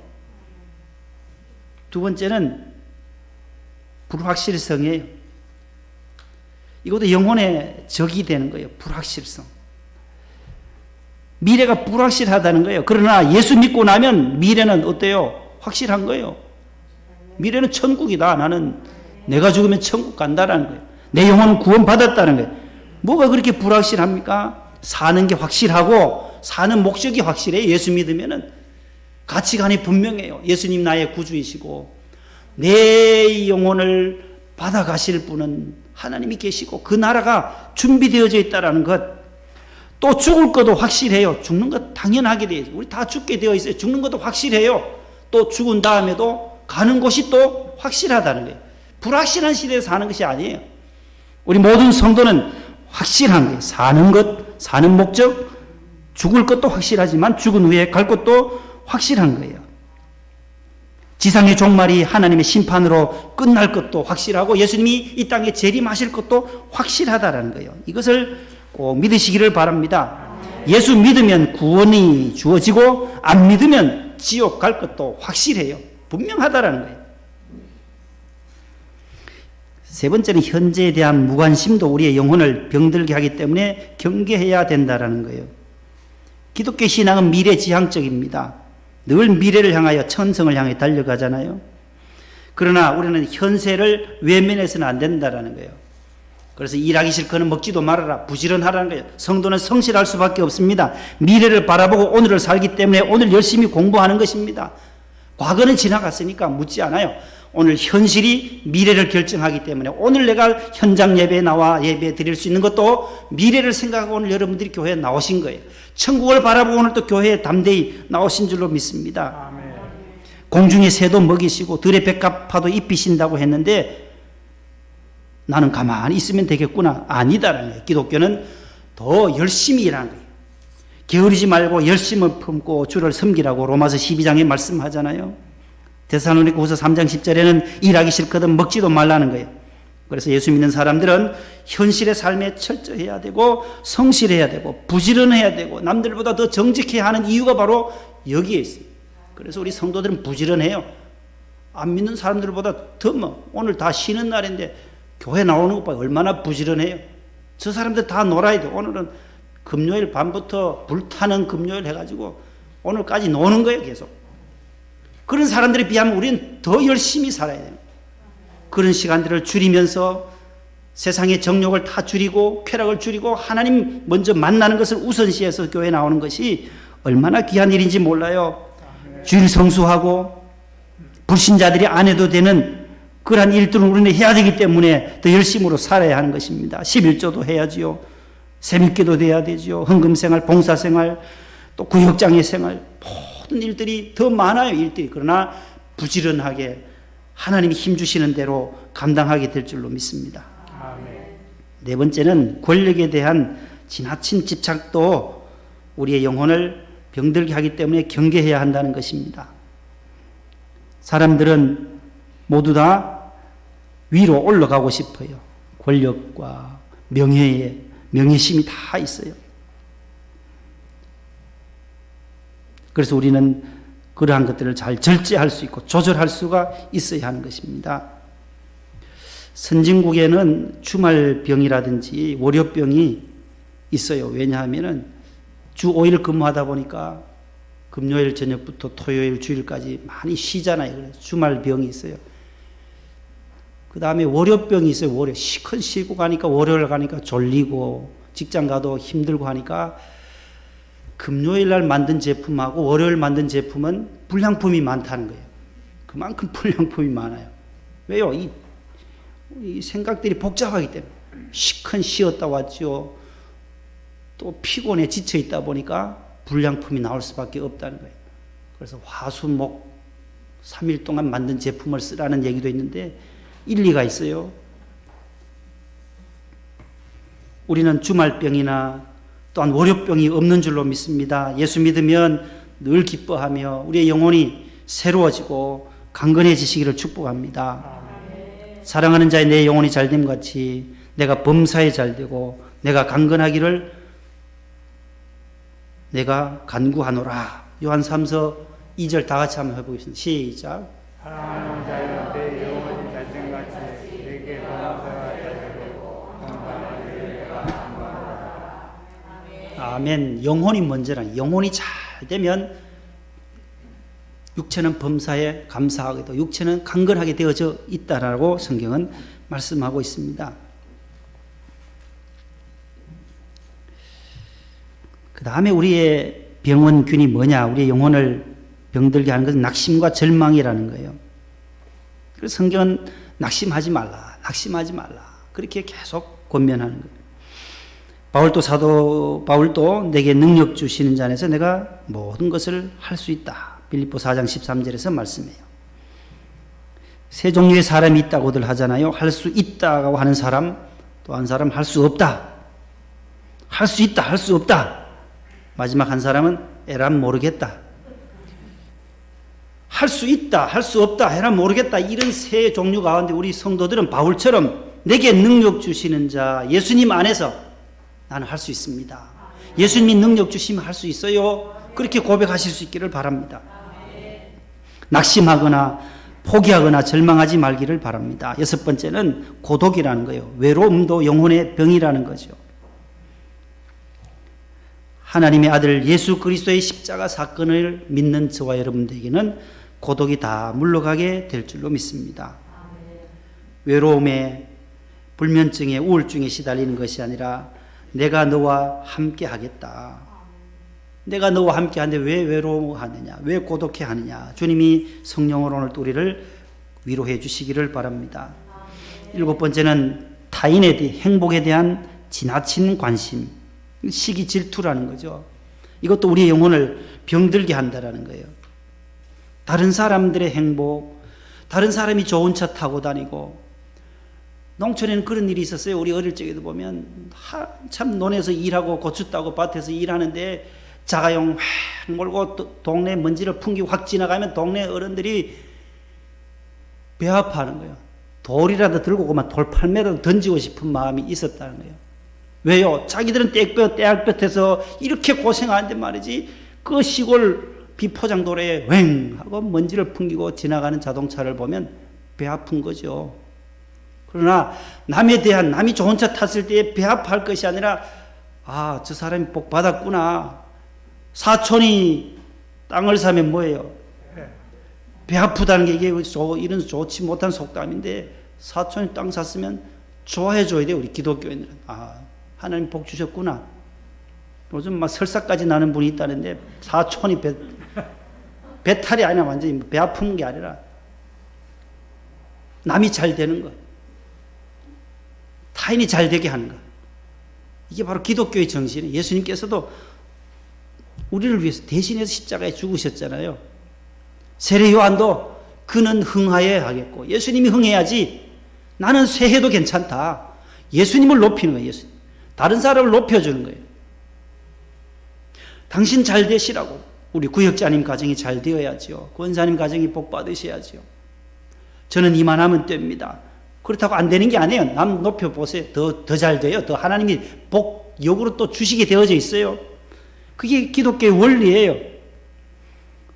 Speaker 1: 두 번째는 불확실성이에요. 이것도 영혼의 적이 되는 거예요. 불확실성. 미래가 불확실하다는 거예요. 그러나 예수 믿고 나면 미래는 어때요? 확실한 거예요. 미래는 천국이다. 나는 내가 죽으면 천국 간다라는 거예요. 내 영혼은 구원받았다는 거예요. 뭐가 그렇게 불확실합니까? 사는 게 확실하고 사는 목적이 확실해요. 예수 믿으면은 가치관이 분명해요. 예수님 나의 구주이시고 내 영혼을 받아가실 분은 하나님이 계시고 그 나라가 준비되어져 있다는 것. 또 죽을 것도 확실해요. 죽는 것 당연하게 돼요. 우리 다 죽게 되어 있어요. 죽는 것도 확실해요. 또 죽은 다음에도 가는 곳이 또 확실하다는 거예요. 불확실한 시대에 사는 것이 아니에요. 우리 모든 성도는 확실한 거예요. 사는 것, 사는 목적, 죽을 것도 확실하지만 죽은 후에 갈 것도 확실한 거예요. 지상의 종말이 하나님의 심판으로 끝날 것도 확실하고 예수님이 이 땅에 재림하실 것도 확실하다라는 거예요. 이것을 꼭 믿으시기를 바랍니다. 예수 믿으면 구원이 주어지고 안 믿으면 지옥 갈 것도 확실해요. 분명하다라는 거예요. 세 번째는 현재에 대한 무관심도 우리의 영혼을 병들게 하기 때문에 경계해야 된다라는 거예요. 기독교 신앙은 미래지향적입니다. 늘 미래를 향하여 천성을 향해 달려가잖아요. 그러나 우리는 현세를 외면해서는 안 된다라는 거예요. 그래서 일하기 싫거든 먹지도 말아라, 부지런하라는 거예요. 성도는 성실할 수밖에 없습니다. 미래를 바라보고 오늘을 살기 때문에 오늘 열심히 공부하는 것입니다. 과거는 지나갔으니까 묻지 않아요. 오늘 현실이 미래를 결정하기 때문에 오늘 내가 현장 예배에 나와 예배 드릴 수 있는 것도 미래를 생각하고 오늘 여러분들이 교회에 나오신 거예요. 천국을 바라보고 오늘 또 교회에 담대히 나오신 줄로 믿습니다. 아멘. 공중의 새도 먹이시고 들의 백합화도 입히신다고 했는데 나는 가만히 있으면 되겠구나. 아니다라는 거예요. 기독교는 더 열심히 일하는 거예요. 게으르지 말고 열심을 품고 주를 섬기라고 로마서 12장에 말씀하잖아요. 데살로니가후서 3장 10절에는 일하기 싫거든 먹지도 말라는 거예요. 그래서 예수 믿는 사람들은 현실의 삶에 철저해야 되고 성실해야 되고 부지런해야 되고 남들보다 더 정직해야 하는 이유가 바로 여기에 있어요. 그래서 우리 성도들은 부지런해요. 안 믿는 사람들보다 더 오늘 다 쉬는 날인데 교회 나오는 것보다 얼마나 부지런해요. 저 사람들 다 놀아야 돼. 오늘은 금요일 밤부터 불타는 금요일 해가지고 오늘까지 노는 거예요. 계속. 그런 사람들에 비하면 우리는 더 열심히 살아야 돼요. 그런 시간들을 줄이면서 세상의 정욕을 다 줄이고 쾌락을 줄이고 하나님 먼저 만나는 것을 우선시해서 교회에 나오는 것이 얼마나 귀한 일인지 몰라요. 주일 성수하고 불신자들이 안 해도 되는 그러한 일들은 우리는 해야 되기 때문에 더 열심으로 살아야 하는 것입니다. 11조도 해야지요. 새벽기도 돼야 되죠. 헌금생활, 봉사생활, 또 구역장의 생활, 모든 일들이 더 많아요. 일들이. 그러나 부지런하게 하나님이 힘주시는 대로 감당하게 될 줄로 믿습니다. 아멘. 네 번째는 권력에 대한 지나친 집착도 우리의 영혼을 병들게 하기 때문에 경계해야 한다는 것입니다. 사람들은 모두 다 위로 올라가고 싶어요. 권력과 명예심이 다 있어요. 그래서 우리는 그러한 것들을 잘 절제할 수 있고 조절할 수가 있어야 하는 것입니다. 선진국에는 주말병이라든지 월요병이 있어요. 왜냐하면 주 5일 근무하다 보니까 금요일 저녁부터 토요일 주일까지 많이 쉬잖아요. 그래서 주말 병이 있어요. 그 다음에 월요병이 있어요. 월요 시큰 쉬고 가니까 월요일 가니까 졸리고 직장 가도 힘들고 하니까 금요일 날 만든 제품하고 월요일 만든 제품은 불량품이 많다는 거예요. 그만큼 불량품이 많아요. 왜요? 이 생각들이 복잡하기 때문에. 시큰 쉬었다 왔죠. 또 피곤해 지쳐 있다 보니까 불량품이 나올 수밖에 없다는 거예요. 그래서 화수목 3일 동안 만든 제품을 쓰라는 얘기도 있는데 일리가 있어요. 우리는 주말병이나 또한 월요병이 없는 줄로 믿습니다. 예수 믿으면 늘 기뻐하며 우리의 영혼이 새로워지고 강건해지시기를 축복합니다. 사랑하는 자의 내 영혼이 잘됨 같이 내가 범사에 잘되고 내가 강건하기를 내가 간구하노라. 요한 3서 2절 다 같이 한번 해보겠습니다. 시작.
Speaker 5: 사랑하는 자여 내 영혼이 잘된같이 내게 범사가 잘되고 건강하기를 내가 간구하노라.
Speaker 1: 아멘. 영혼이 먼저라. 영혼이 잘 되면 육체는 범사에 감사하게도 육체는 강건하게 되어져 있다라고 성경은 말씀하고 있습니다. 그 다음에 우리의 병원균이 뭐냐? 우리의 영혼을 병들게 하는 것은 낙심과 절망이라는 거예요. 그래서 성경은 낙심하지 말라, 낙심하지 말라. 그렇게 계속 권면하는 거예요. 사도 바울도 내게 능력 주시는 자 안에서 내가 모든 것을 할 수 있다. 빌립보 4장 13절에서 말씀해요. 세 종류의 사람이 있다고들 하잖아요. 할 수 있다고 하는 사람, 또 한 사람 할 수 없다. 할 수 있다, 할 수 없다. 마지막 한 사람은 에란 모르겠다. 할 수 있다, 할 수 없다, 에란 모르겠다. 이런 세 종류 가운데 우리 성도들은 바울처럼 내게 능력 주시는 자 예수님 안에서 나는 할 수 있습니다. 예수님이 능력 주시면 할 수 있어요. 그렇게 고백하실 수 있기를 바랍니다. 낙심하거나 포기하거나 절망하지 말기를 바랍니다. 6번째는 고독이라는 거예요. 외로움도 영혼의 병이라는 거죠. 하나님의 아들 예수 그리스도의 십자가 사건을 믿는 저와 여러분들에게는 고독이 다 물러가게 될 줄로 믿습니다. 외로움에 불면증에 우울증에 시달리는 것이 아니라 내가 너와 함께 하겠다. 내가 너와 함께 하는데 왜 외로워하느냐? 왜 고독해 하느냐? 주님이 성령으로 오늘 우리를 위로해 주시기를 바랍니다. 7번째는 타인에 대해 행복에 대한 지나친 관심, 시기 질투라는 거죠. 이것도 우리의 영혼을 병들게 한다라는 거예요. 다른 사람들의 행복, 다른 사람이 좋은 차 타고 다니고, 농촌에는 그런 일이 있었어요. 우리 어릴 적에도 보면 한참 논에서 일하고 고추 따고 밭에서 일하는데 자가용 획 몰고 동네 먼지를 풍기고 확 지나가면 동네 어른들이 배 아파하는 거예요. 돌이라도 들고 그만 돌팔매라도 던지고 싶은 마음이 있었다는 거예요. 왜요? 자기들은 떼약볕에서 이렇게 고생하는데 말이지 그 시골 비포장도로에 왱 하고 먼지를 풍기고 지나가는 자동차를 보면 배 아픈 거죠. 그러나 남이 좋은 차 탔을 때 배 아파할 것이 아니라 아, 저 사람이 복 받았구나. 사촌이 땅을 사면 뭐예요? 배 아프다는 게 이게 이런 좋지 못한 속담인데 사촌이 땅 샀으면 좋아해 줘야 돼요. 우리 기독교인들은. 아, 하나님 복 주셨구나. 요즘 막 설사까지 나는 분이 있다는데 사촌이 배탈이 아니라 완전히 배 아픈 게 아니라 남이 잘 되는 것, 타인이 잘 되게 하는 것. 이게 바로 기독교의 정신이에요. 예수님께서도 우리를 위해서 대신해서 십자가에 죽으셨잖아요. 세례 요한도 그는 흥하여야 하겠고 예수님이 흥해야지 나는 쇠해도 괜찮다. 예수님을 높이는 거예요. 예수님. 다른 사람을 높여주는 거예요. 당신 잘 되시라고. 우리 구역자님 가정이 잘 되어야죠. 권사님 가정이 복 받으셔야죠. 저는 이만하면 됩니다. 그렇다고 안 되는 게 아니에요. 남 높여보세요. 더 잘 돼요. 더 하나님이 복 역으로 또 주시게 되어져 있어요. 그게 기독교의 원리예요.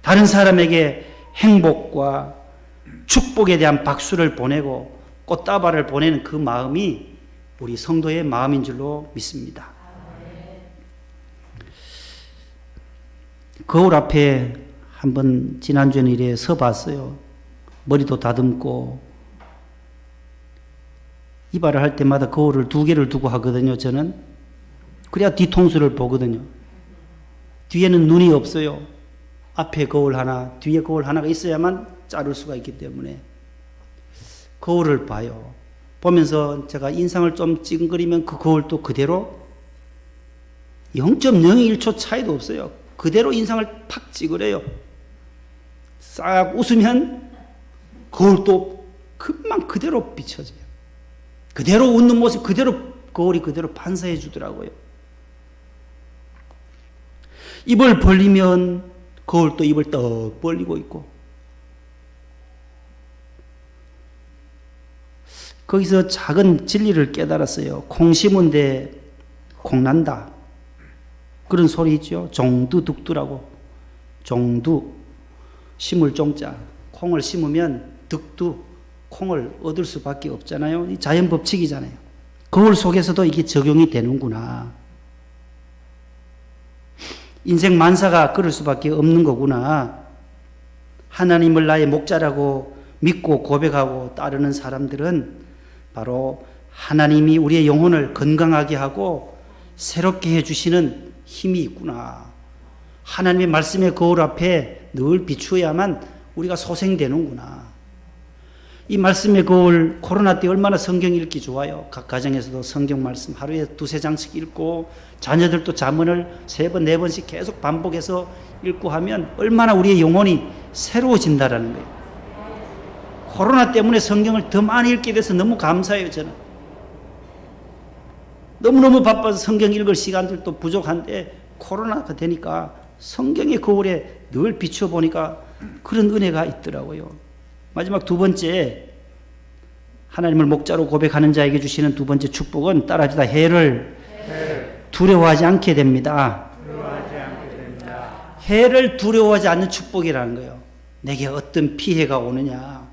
Speaker 1: 다른 사람에게 행복과 축복에 대한 박수를 보내고 꽃다발을 보내는 그 마음이 우리 성도의 마음인 줄로 믿습니다. 거울 앞에 한번 지난주에는 이래 서봤어요. 머리도 다듬고 이발을 할 때마다 거울을 2개를 두고 하거든요. 저는 그래야 뒤통수를 보거든요. 뒤에는 눈이 없어요. 앞에 거울 하나, 뒤에 거울 하나가 있어야만 자를 수가 있기 때문에 거울을 봐요. 보면서 제가 인상을 좀 찡그리면 그 거울도 그대로 0.01초 차이도 없어요. 그대로 인상을 팍 찌그려요. 싹 웃으면 거울도 금방 그대로 비춰져요. 그대로 웃는 모습 그대로 거울이 그대로 반사해 주더라고요. 입을 벌리면 거울도 입을 떡 벌리고 있고, 거기서 작은 진리를 깨달았어요. 콩 심은데 콩 난다. 그런 소리 있죠. 종두득두라고. 종두, 심을 종자. 콩을 심으면 득두, 콩을 얻을 수밖에 없잖아요. 이 자연 법칙이잖아요. 거울 속에서도 이게 적용이 되는구나. 인생 만사가 그럴 수밖에 없는 거구나. 하나님을 나의 목자라고 믿고 고백하고 따르는 사람들은 바로 하나님이 우리의 영혼을 건강하게 하고 새롭게 해주시는 힘이 있구나. 하나님의 말씀의 거울 앞에 늘 비추어야만 우리가 소생되는구나. 이 말씀의 거울, 코로나 때 얼마나 성경 읽기 좋아요. 각 가정에서도 성경 말씀 하루에 2-3장씩 읽고 자녀들도 잠언을 3번, 4번씩 계속 반복해서 읽고 하면 얼마나 우리의 영혼이 새로워진다라는 거예요. 코로나 때문에 성경을 더 많이 읽게 돼서 너무 감사해요. 저는 너무너무 바빠서 성경 읽을 시간들도 부족한데 코로나가 되니까 성경의 거울에 늘 비춰보니까 그런 은혜가 있더라고요. 마지막 2번째, 하나님을 목자로 고백하는 자에게 주시는 2번째 축복은 따라합시다. 해를 두려워하지 않게 됩니다. 해를 두려워하지 않는 축복이라는 거예요. 내게 어떤 피해가 오느냐,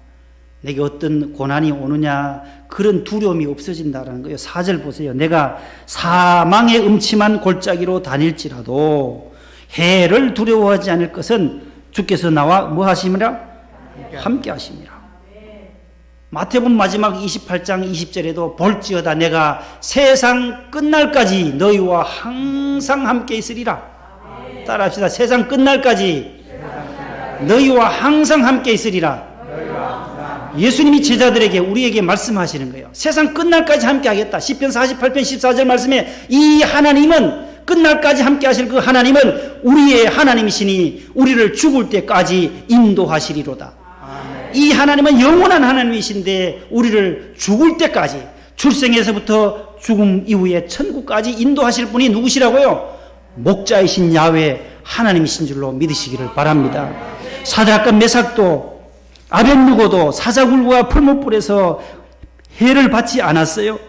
Speaker 1: 내게 어떤 고난이 오느냐, 그런 두려움이 없어진다는 거예요. 4절 보세요. 내가 사망의 음침한 골짜기로 다닐지라도 해를 두려워하지 않을 것은 주께서 나와 뭐 하심이라? 함께 하심이라. 마태복음 마지막 28장 20절에도 볼지어다 내가 세상 끝날까지 너희와 항상 함께 있으리라. 따라합시다. 세상 끝날까지 너희와 항상 함께 있으리라. 예수님이 제자들에게 우리에게 말씀하시는 거예요. 세상 끝날까지 함께 하겠다. 시편 48편 14절 말씀에 이 하나님은 끝날까지 함께 하실 그 하나님은 우리의 하나님이시니 우리를 죽을 때까지 인도하시리로다. 이 하나님은 영원한 하나님이신데 우리를 죽을 때까지, 출생에서부터 죽음 이후에 천국까지 인도하실 분이 누구시라고요? 목자이신 야훼 하나님이신 줄로 믿으시기를 바랍니다. 사드락과 메삭도 아벳느고도 사자굴과 풀무불에서 해를 받지 않았어요.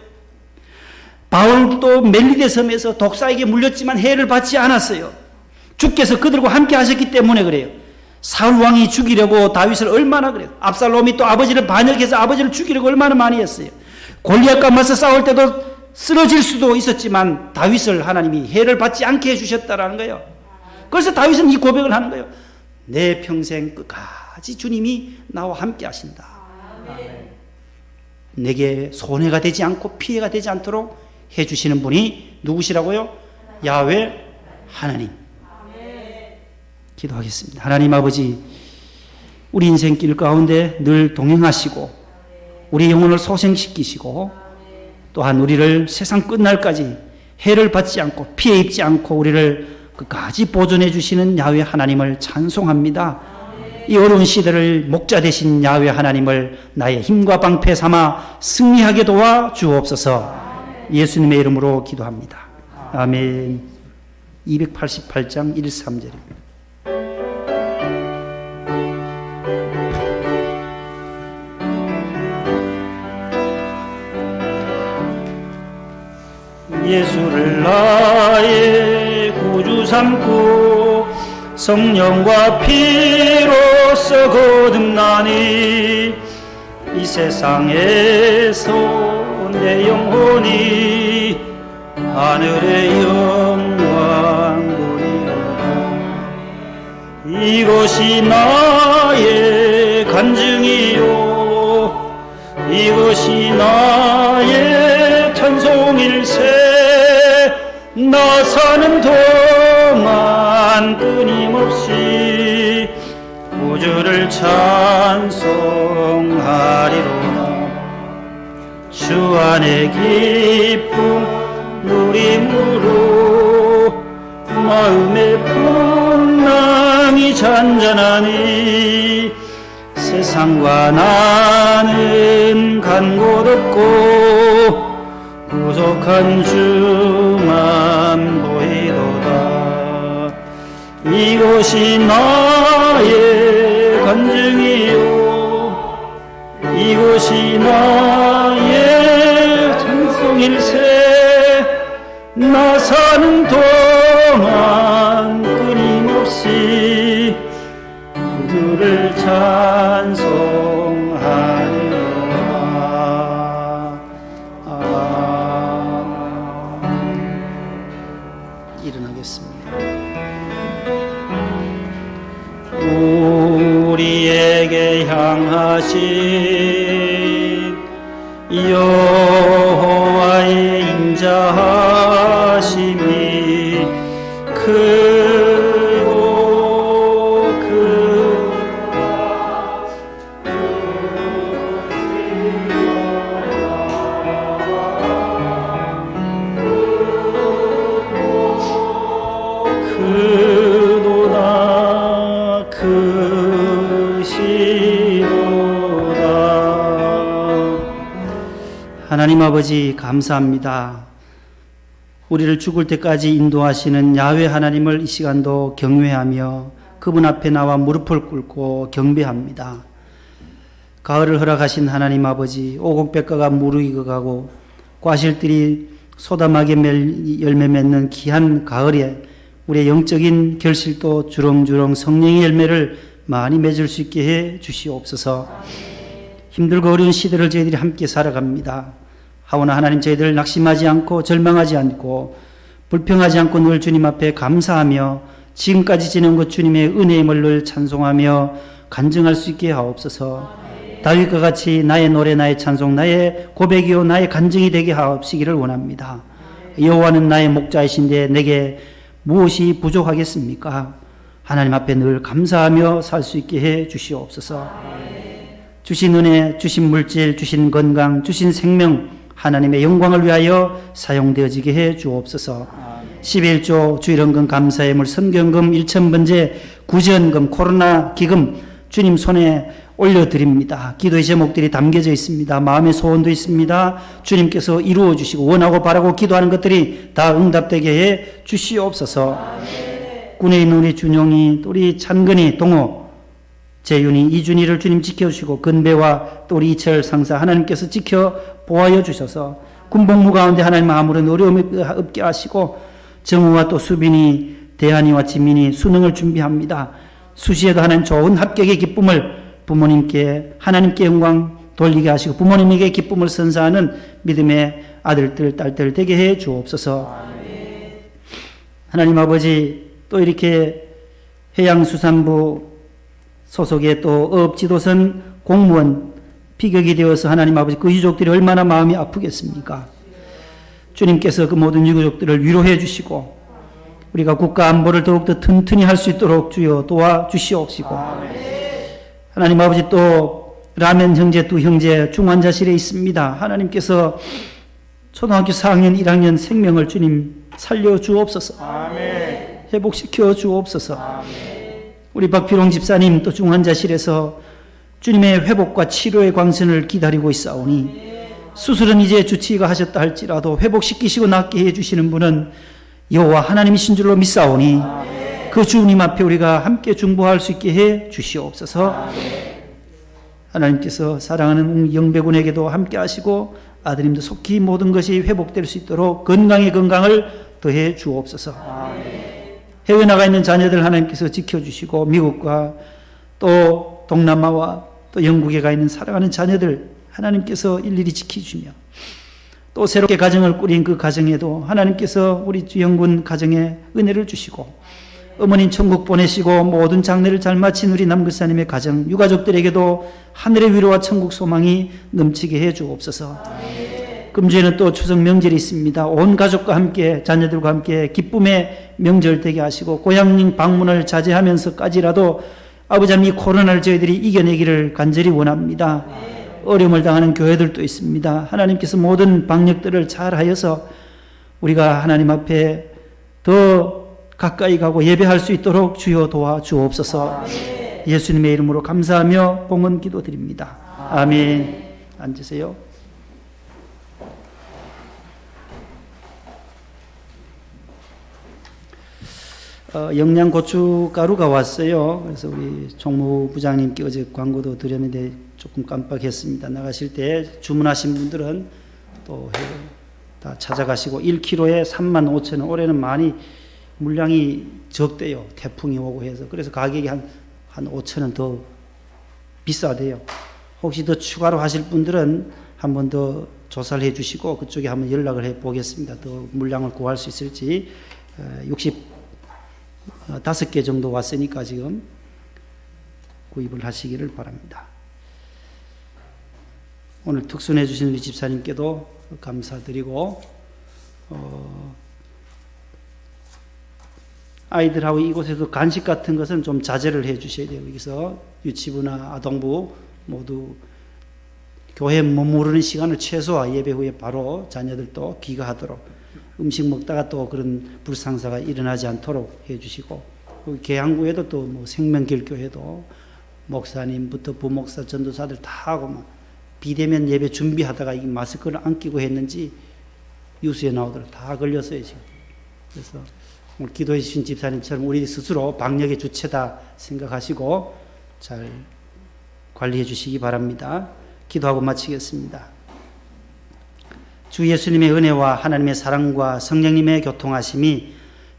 Speaker 1: 바울도 멜리데 섬에서 독사에게 물렸지만 해를 받지 않았어요. 주께서 그들과 함께 하셨기 때문에 그래요. 사울 왕이 죽이려고 다윗을 얼마나 그래요. 압살롬이 또 아버지를 반역해서 아버지를 죽이려고 얼마나 많이 했어요. 골리앗과 맞서 싸울 때도 쓰러질 수도 있었지만 다윗을 하나님이 해를 받지 않게 해주셨다라는 거예요. 그래서 다윗은 이 고백을 하는 거예요. 내 평생 끝까지 주님이 나와 함께 하신다. 내게 손해가 되지 않고 피해가 되지 않도록 해주시는 분이 누구시라고요? 야훼 하나님. 기도하겠습니다. 하나님 아버지, 우리 인생길 가운데 늘 동행하시고 우리 영혼을 소생시키시고 또한 우리를 세상 끝날까지 해를 받지 않고 피해 입지 않고 우리를 끝까지 보존해 주시는 야훼 하나님을 찬송합니다. 이 어려운 시대를 목자 되신 야훼 하나님을 나의 힘과 방패 삼아 승리하게 도와 주옵소서. 예수님의 이름으로 기도합니다. 아멘. 288장 1-3절입니다. 예수를 나의 구주 삼고 성령과 피로써 거듭나니 이 세상에서 내 영혼이 하늘의 영광 누리라. 이것이 나의 간증이요 이것이 나의 찬송일세 나 사는 동안 끊임없이 구주를 찬송하리로다 주 안에 기쁨 누림으로 마음의 풍랑이 잔잔하니 세상과 나는 간 곳 없고 부족한 주만 보이도다 이것이 나의 간증이요 이것이 나의 찬송일세 나 사는 동안 끊임없이 구주를 찬송하리로다. 일어나겠습니다. 우리에게 향하신 여호와의 인자하심이 크고 크도다 크시도다. 하나님 아버지 감사합니다. 우리를 죽을 때까지 인도하시는 야훼 하나님을 이 시간도 경외하며 그분 앞에 나와 무릎을 꿇고 경배합니다. 가을을 허락하신 하나님 아버지, 오곡백과가 무르익어가고 과실들이 소담하게 열매 맺는 귀한 가을에 우리의 영적인 결실도 주렁주렁 성령의 열매를 많이 맺을 수 있게 해 주시옵소서. 힘들고 어려운 시대를 저희들이 함께 살아갑니다. 하오나 하나님 저희들 낙심하지 않고 절망하지 않고 불평하지 않고 늘 주님 앞에 감사하며 지금까지 지낸 것 주님의 은혜임을 늘 찬송하며 간증할 수 있게 하옵소서. 다윗과 같이 나의 노래 나의 찬송 나의 고백이요 나의 간증이 되게 하옵시기를 원합니다. 여호와는 나의 목자이신데 내게 무엇이 부족하겠습니까? 하나님 앞에 늘 감사하며 살 수 있게 해 주시옵소서. 주신 은혜, 주신 물질, 주신 건강, 주신 생명 하나님의 영광을 위하여 사용되어지게 해 주옵소서. 11조 주일헌금 감사예물 선경금 1,000번째 구제헌금 코로나 기금 주님 손에 올려드립니다. 기도의 제목들이 담겨져 있습니다. 마음의 소원도 있습니다. 주님께서 이루어 주시고 원하고 바라고 기도하는 것들이 다 응답되게 해 주시옵소서. 군에 있는 우리 준용이 또 우리 찬근이 동호 재윤이 이준이를 주님 지켜주시고 근배와 또 우리 이철 상사 하나님께서 지켜 보호하여 주셔서 군복무 가운데 하나님 아무런 어려움이 없게 하시고 정우와 또 수빈이 대한이와 지민이 수능을 준비합니다. 수시에도 하나님 좋은 합격의 기쁨을 부모님께 하나님께 영광 돌리게 하시고 부모님에게 기쁨을 선사하는 믿음의 아들들 딸들 되게 해 주옵소서. 하나님 아버지 또 이렇게 해양수산부 소속의 또 어업지도선 공무원 피격이 되어서 하나님 아버지 그 유족들이 얼마나 마음이 아프겠습니까? 주님께서 그 모든 유족들을 위로해 주시고 우리가 국가 안보를 더욱더 튼튼히 할 수 있도록 주여 도와주시옵시고 하나님 아버지 또 라멘 형제 두 형제 중환자실에 있습니다. 하나님께서 초등학교 4학년 1학년 생명을 주님 살려 주옵소서. 회복시켜 주옵소서. 우리 박필홍 집사님 또 중환자실에서 주님의 회복과 치료의 광선을 기다리고 있사오니 수술은 이제 주치의가 하셨다 할지라도 회복시키시고 낫게 해주시는 분은 여호와 하나님이신 줄로 믿사오니 그 주님 앞에 우리가 함께 중보할 수 있게 해 주시옵소서. 하나님께서 사랑하는 영배군에게도 함께 하시고 아드님도 속히 모든 것이 회복될 수 있도록 건강의 건강을 더해 주옵소서. 해외 나가 있는 자녀들 하나님께서 지켜주시고 미국과 또 동남아와 또 영국에 가 있는 사랑하는 자녀들 하나님께서 일일이 지켜주시며 또 새롭게 가정을 꾸린 그 가정에도 하나님께서 우리 주영군 가정에 은혜를 주시고 어머님 천국 보내시고 모든 장례를 잘 마친 우리 남근사님의 가정, 유가족들에게도 하늘의 위로와 천국 소망이 넘치게 해 주옵소서. 금주에는 또 추석 명절이 있습니다. 온 가족과 함께 자녀들과 함께 기쁨의 명절 되게 하시고 고향 방문을 자제하면서까지라도 아버지 하나님 이 코로나를 저희들이 이겨내기를 간절히 원합니다. 어려움을 당하는 교회들도 있습니다. 하나님께서 모든 방역들을 잘 하여서 우리가 하나님 앞에 더 가까이 가고 예배할 수 있도록 주여 도와주옵소서. 예수님의 이름으로 감사하며 봉헌 기도드립니다. 아멘. 앉으세요. 영양고춧가루가 왔어요. 그래서 우리 총무부장님께 어제 광고도 드렸는데 조금 깜빡했습니다. 나가실 때 주문하신 분들은 또 다 찾아가시고 1kg에 35,000원. 올해는 많이 물량이 적대요. 태풍이 오고 해서. 그래서 가격이 한 5,000원 더 비싸대요. 혹시 더 추가로 하실 분들은 한 번 더 조사를 해 주시고 그쪽에 한번 연락을 해 보겠습니다. 더 물량을 구할 수 있을지. 65개 정도 왔으니까 지금 구입을 하시기를 바랍니다. 오늘 특순해 주신 우리 집사님께도 감사드리고 아이들하고 이곳에서 간식 같은 것은 좀 자제를 해 주셔야 돼요. 여기서 유치부나 아동부 모두 교회 머무르는 시간을 최소화, 예배 후에 바로 자녀들도 귀가하도록, 음식 먹다가 또 그런 불상사가 일어나지 않도록 해 주시고, 계양구에도 또 뭐 생명길교회도 목사님부터 부목사, 전도사들 다 하고 막 비대면 예배 준비하다가 이 마스크를 안 끼고 했는지 뉴스에 나오더라고요. 다 걸렸어요 지금. 그래서 오늘 기도해 주신 집사님처럼 우리 스스로 방역의 주체다 생각하시고 잘 관리해 주시기 바랍니다. 기도하고 마치겠습니다. 주 예수님의 은혜와 하나님의 사랑과 성령님의 교통하심이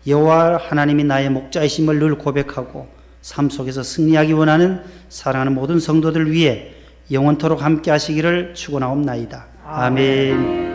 Speaker 1: 여호와 하나님이 나의 목자이심을 늘 고백하고 삶 속에서 승리하기 원하는 사랑하는 모든 성도들 위해 영원토록 함께 하시기를 축원하옵나이다. 아멘.